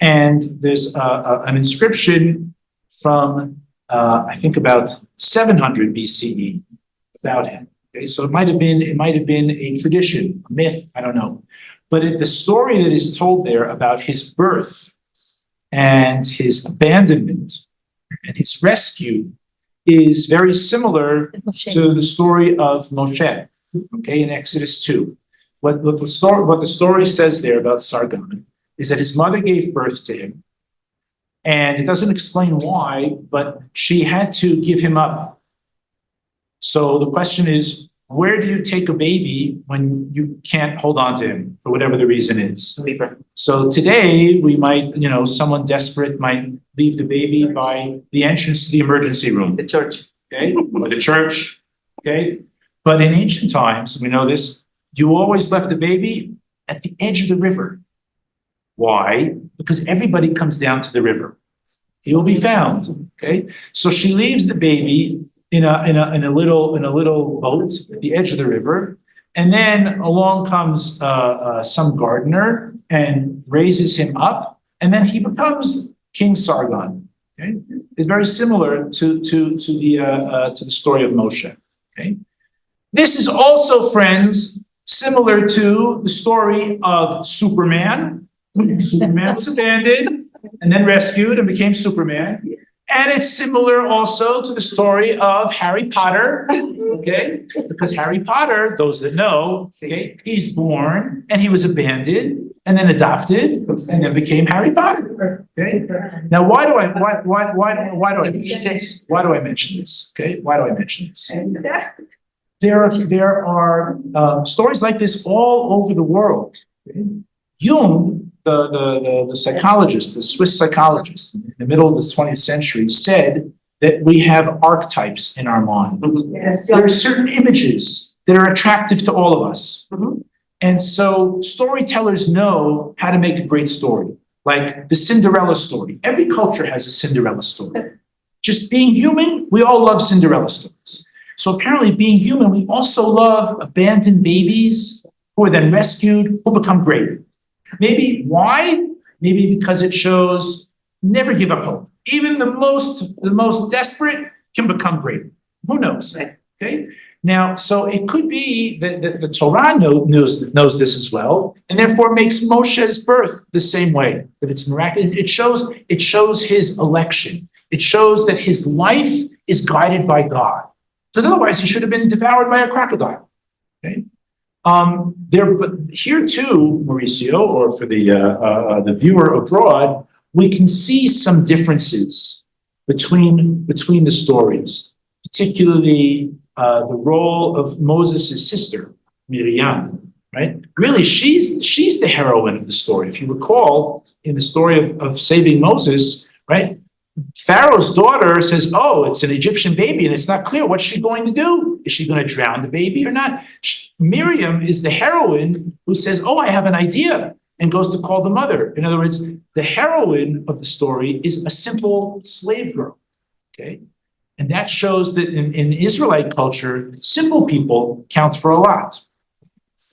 And there's an inscription from, I think, about 700 BCE about him. Okay, so it might have been a tradition, a myth, I don't know. But the story that is told there about his birth and his abandonment and his rescue is very similar to the story of Moshe, okay, in Exodus 2. What the story says there about Sargon is that his mother gave birth to him, and it doesn't explain why, but she had to give him up. So the question is, where do you take a baby when you can't hold on to him for whatever the reason is? So today we might, you know, someone desperate might leave the baby by the entrance to the emergency room. The church. Okay, or the church, okay? But in ancient times, we know this, you always left the baby at the edge of the river. Why? Because everybody comes down to the river. He will be found, okay? So she leaves the baby in a little boat at the edge of the river, and then along comes some gardener and raises him up, and then he becomes King Sargon. Okay, it's very similar to the story of Moshe. Okay, this is also, friends, similar to the story of Superman. Superman was abandoned and then rescued and became Superman. And it's similar also to the story of Harry Potter, okay? Because Harry Potter, those that know, okay, he's born and he was abandoned and then adopted and then became Harry Potter. Okay. Now, why do I mention this? Why do I mention this? Okay, why do I mention this? There are stories like this all over the world. Okay? Jung, the psychologist, the Swiss psychologist in the middle of the 20th century, said that we have archetypes in our mind. Yes. There are certain images that are attractive to all of us. And so storytellers know how to make a great story, like the Cinderella story. Every culture has a Cinderella story. Just being human, we all love Cinderella stories. So apparently, being human, we also love abandoned babies who are then rescued, who become great. Maybe why? Maybe because it shows never give up hope. Even the most desperate can become great. Who knows? Okay. Now, so it could be that the Torah knows this as well, and therefore makes Moshe's birth the same way, that it's miraculous. It shows his election. It shows that his life is guided by God. Because otherwise he should have been devoured by a crocodile. Okay. But here too, Mauricio, or for the viewer abroad, we can see some differences between the stories, particularly the role of Moses' sister, Miriam, right? Really, she's the heroine of the story. If you recall, in the story of saving Moses, right? Pharaoh's daughter says, oh, it's an Egyptian baby, and it's not clear what's she going to do. Is she going to drown the baby or not? Miriam is the heroine who says, oh, I have an idea, and goes to call the mother. In other words, the heroine of the story is a simple slave girl, okay? And that shows that in Israelite culture, simple people count for a lot.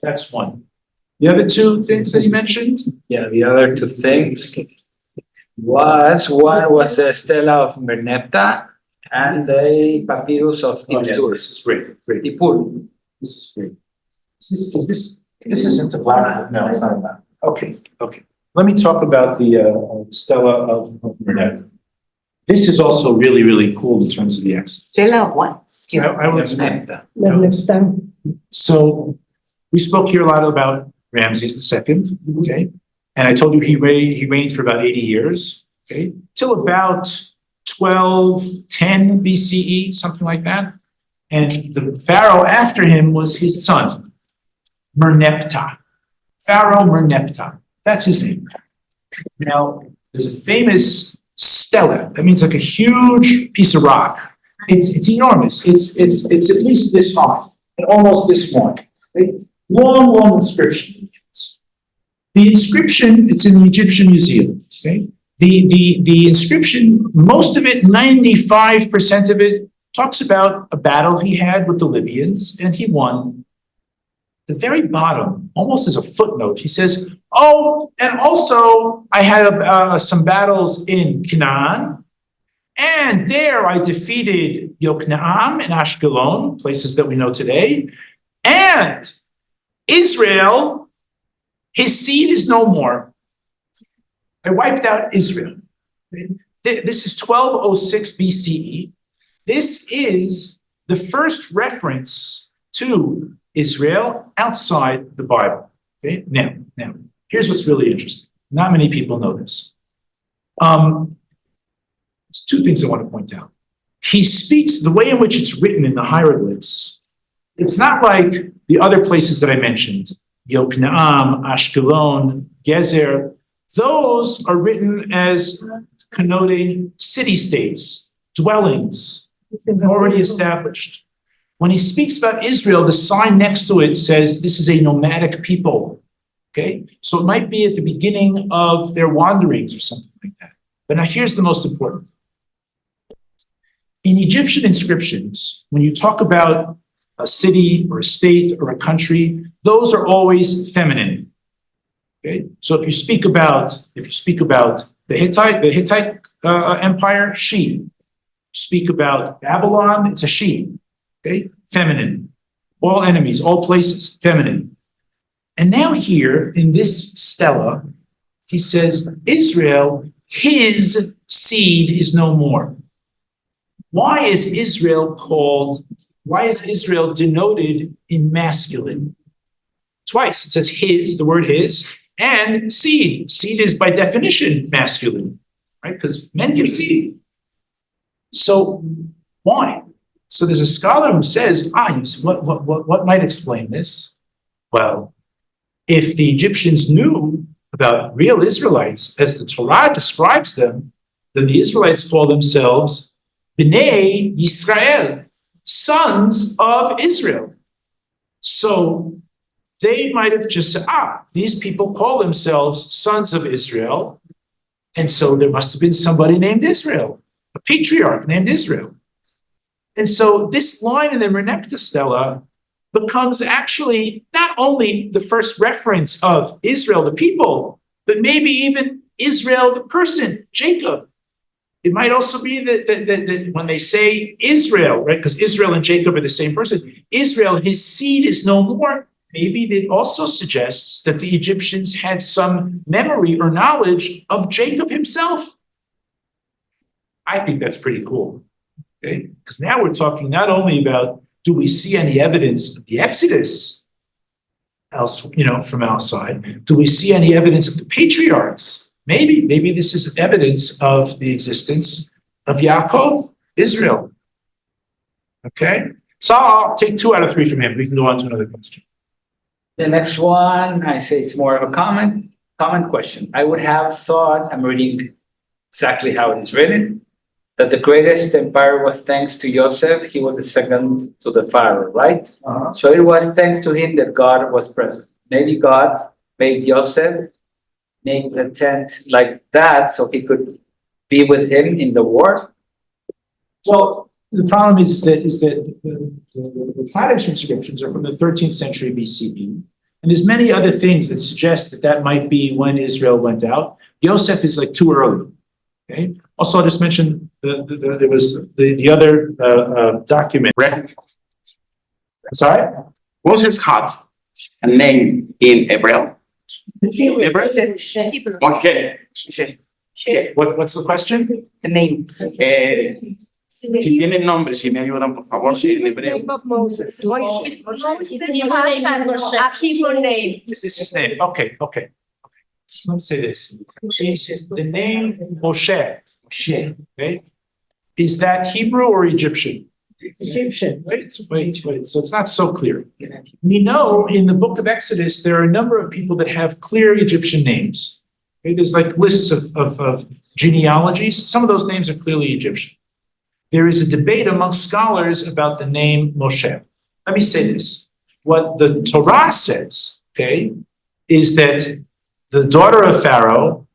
That's one. The other two things that you mentioned? Yeah, the other two things. One was the Stela of Merneptah and the Papyrus of Nippur. This is great, great. Nippur. This is great. This isn't a black, no, it's not a black. Okay, okay. Let me talk about the Stela of Merneptah. This is also really, really cool in terms of the Exodus. Stella of what? Excuse me. I will explain. Next time. So we spoke here a lot about Ramses II, okay? And I told you he reigned for about 80 years, okay? Till about 1210 BCE, something like that. And the pharaoh after him was his son, Merneptah. Pharaoh Merneptah. That's his name. Now, there's a famous stela. That means like a huge piece of rock. It's enormous. It's at least this high and almost this long. Right? Long inscription. The inscription, it's in the Egyptian Museum. Okay? The inscription, most of it, 95% of it, talks about a battle he had with the Libyans, and he won. The very bottom, almost as a footnote, he says, oh, and also I had some battles in Canaan, and there I defeated Yokneam and Ashkelon, places that we know today, and Israel, his seed is no more. I wiped out Israel. This is 1206 BCE. This is the first reference to Israel outside the Bible. Okay? Now, here's what's really interesting. Not many people know this. There's two things I want to point out. He speaks, the way in which it's written in the hieroglyphs, it's not like the other places that I mentioned, Yokneam, Ashkelon, Gezer. Those are written as connoting city-states, dwellings, already established. When he speaks about Israel, the sign next to it says this is a nomadic people. Okay, so it might be at the beginning of their wanderings or something like that. But now here's the most important. In Egyptian inscriptions, when you talk about a city or a state or a country, those are always feminine. Okay, so if you speak about the Hittite Empire, she. Speak about Babylon, it's a she. Okay, feminine. All enemies, all places, feminine. And now here in this stela, he says, Israel, his seed is no more. Why is Israel denoted in masculine? Twice, it says his, the word his, and seed. Seed is by definition masculine, right? Because men get seed. So why? So there's a scholar who says, what might explain this? Well, if the Egyptians knew about real Israelites as the Torah describes them, then the Israelites call themselves Bnei Yisrael, sons of Israel. So they might have just said, these people call themselves sons of Israel, and so there must have been somebody named Israel, a patriarch named Israel. And so this line in the Merneptah Stela becomes actually not only the first reference of Israel, the people, but maybe even Israel, the person, Jacob. It might also be that when they say Israel, right, because Israel and Jacob are the same person, Israel, his seed is no more. Maybe it also suggests that the Egyptians had some memory or knowledge of Jacob himself. I think that's pretty cool. Okay, because now we're talking not only about do we see any evidence of the Exodus from outside? Do we see any evidence of the patriarchs? Maybe this is evidence of the existence of Yaakov, Israel. Okay, so I'll take 2 out of 3 from him. We can go on to another question. The next one, I say it's more of a comment question. I would have thought, I'm reading exactly how it is written, that the greatest empire was thanks to Joseph. He was the second to the Pharaoh, right? Uh-huh. So it was thanks to him that God was present. Maybe God made Joseph make the tent like that so he could be with him in the war. Well, the problem is that the Kaddish inscriptions are from the 13th century BCE. And there's many other things that suggest that might be when Israel went out. Joseph is like too early. Okay. Also, I'll just mention there was the other document. Sorry? Moses had a name in Hebrew. Moshe. What's the question? The name. Si tienen nombre, si me ayudan, por favor, si en hebreo. Name of Moses. Moses Hebrew has name, a Hebrew name. Is this his name? Okay. So let me say this. The name Moshe. Okay. Is that Hebrew or Egyptian? Egyptian. Wait. So it's not so clear. We know in the book of Exodus, there are a number of people that have clear Egyptian names. Okay? There's like lists of genealogies. Some of those names are clearly Egyptian. There is a debate among scholars about the name Moshe. Let me say this. What the Torah says, okay, is that the daughter of Pharaoh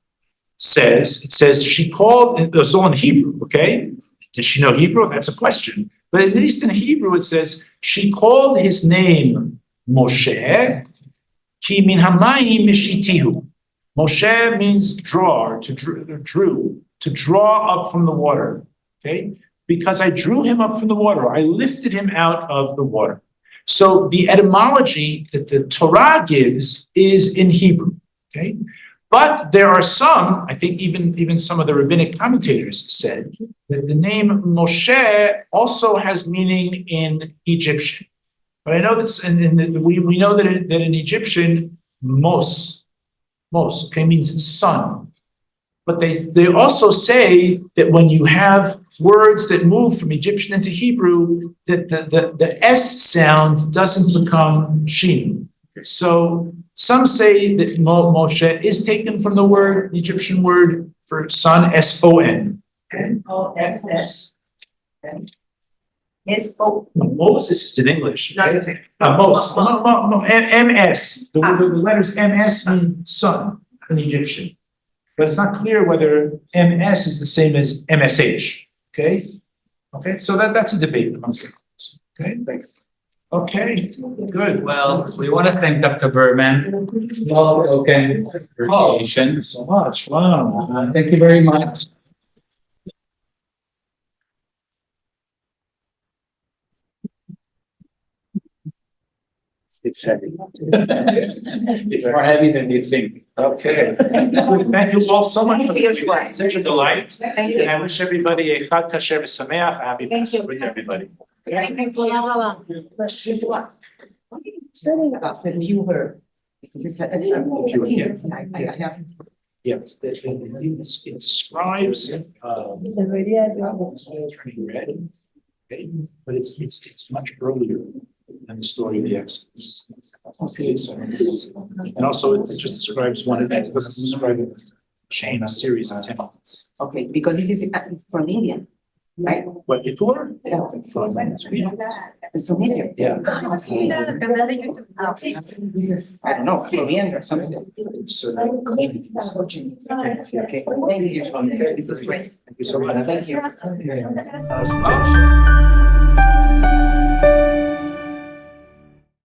says she called, it's all in Hebrew, okay? Did she know Hebrew? That's a question. But at least in Hebrew, it says, she called his name Moshe, ki min hamayim mishitihu. Moshe means draw, to draw up from the water, okay? Because I drew him up from the water. I lifted him out of the water. So the etymology that the Torah gives is in Hebrew, okay? But there are some, I think even some of the rabbinic commentators said that the name Moshe also has meaning in Egyptian. But I know that's, we know that in Egyptian, mos, okay, means son. But they also say that when you have words that move from Egyptian into Hebrew, that the S sound doesn't become shin. So some say that Moshe is taken from the Egyptian word for son, S-O-N. M-O-S-S. S-O. Moses is in English. Okay? M-S. The letters M-S mean son in Egyptian. But it's not clear whether MS is the same as MSH. Okay? So that's a debate amongst scholars. Okay? Thanks. Okay, good. Well, we want to thank Dr. Berman. Small token appreciation. So much. Wow. Thank you very much. It's heavy. It's more heavy than you think. Okay. Thank you all so much. Such a delight. Thank you. And I wish everybody a Chag Kasher V'Sameach, a happy Passover with everybody. About the viewer. Because it's I have. Yes, it describes turning red. Okay, but it's much earlier than the story of the Exodus. Okay, so and also it just describes one event. It doesn't describe a chain, a series of 10 events. Okay, because this is from India, right? What, Ipur? Yeah. It's from India. Yeah. I don't know, Koreans or something. So, Okay, thank you. It was great. thank you so much. Thank you. That was fun.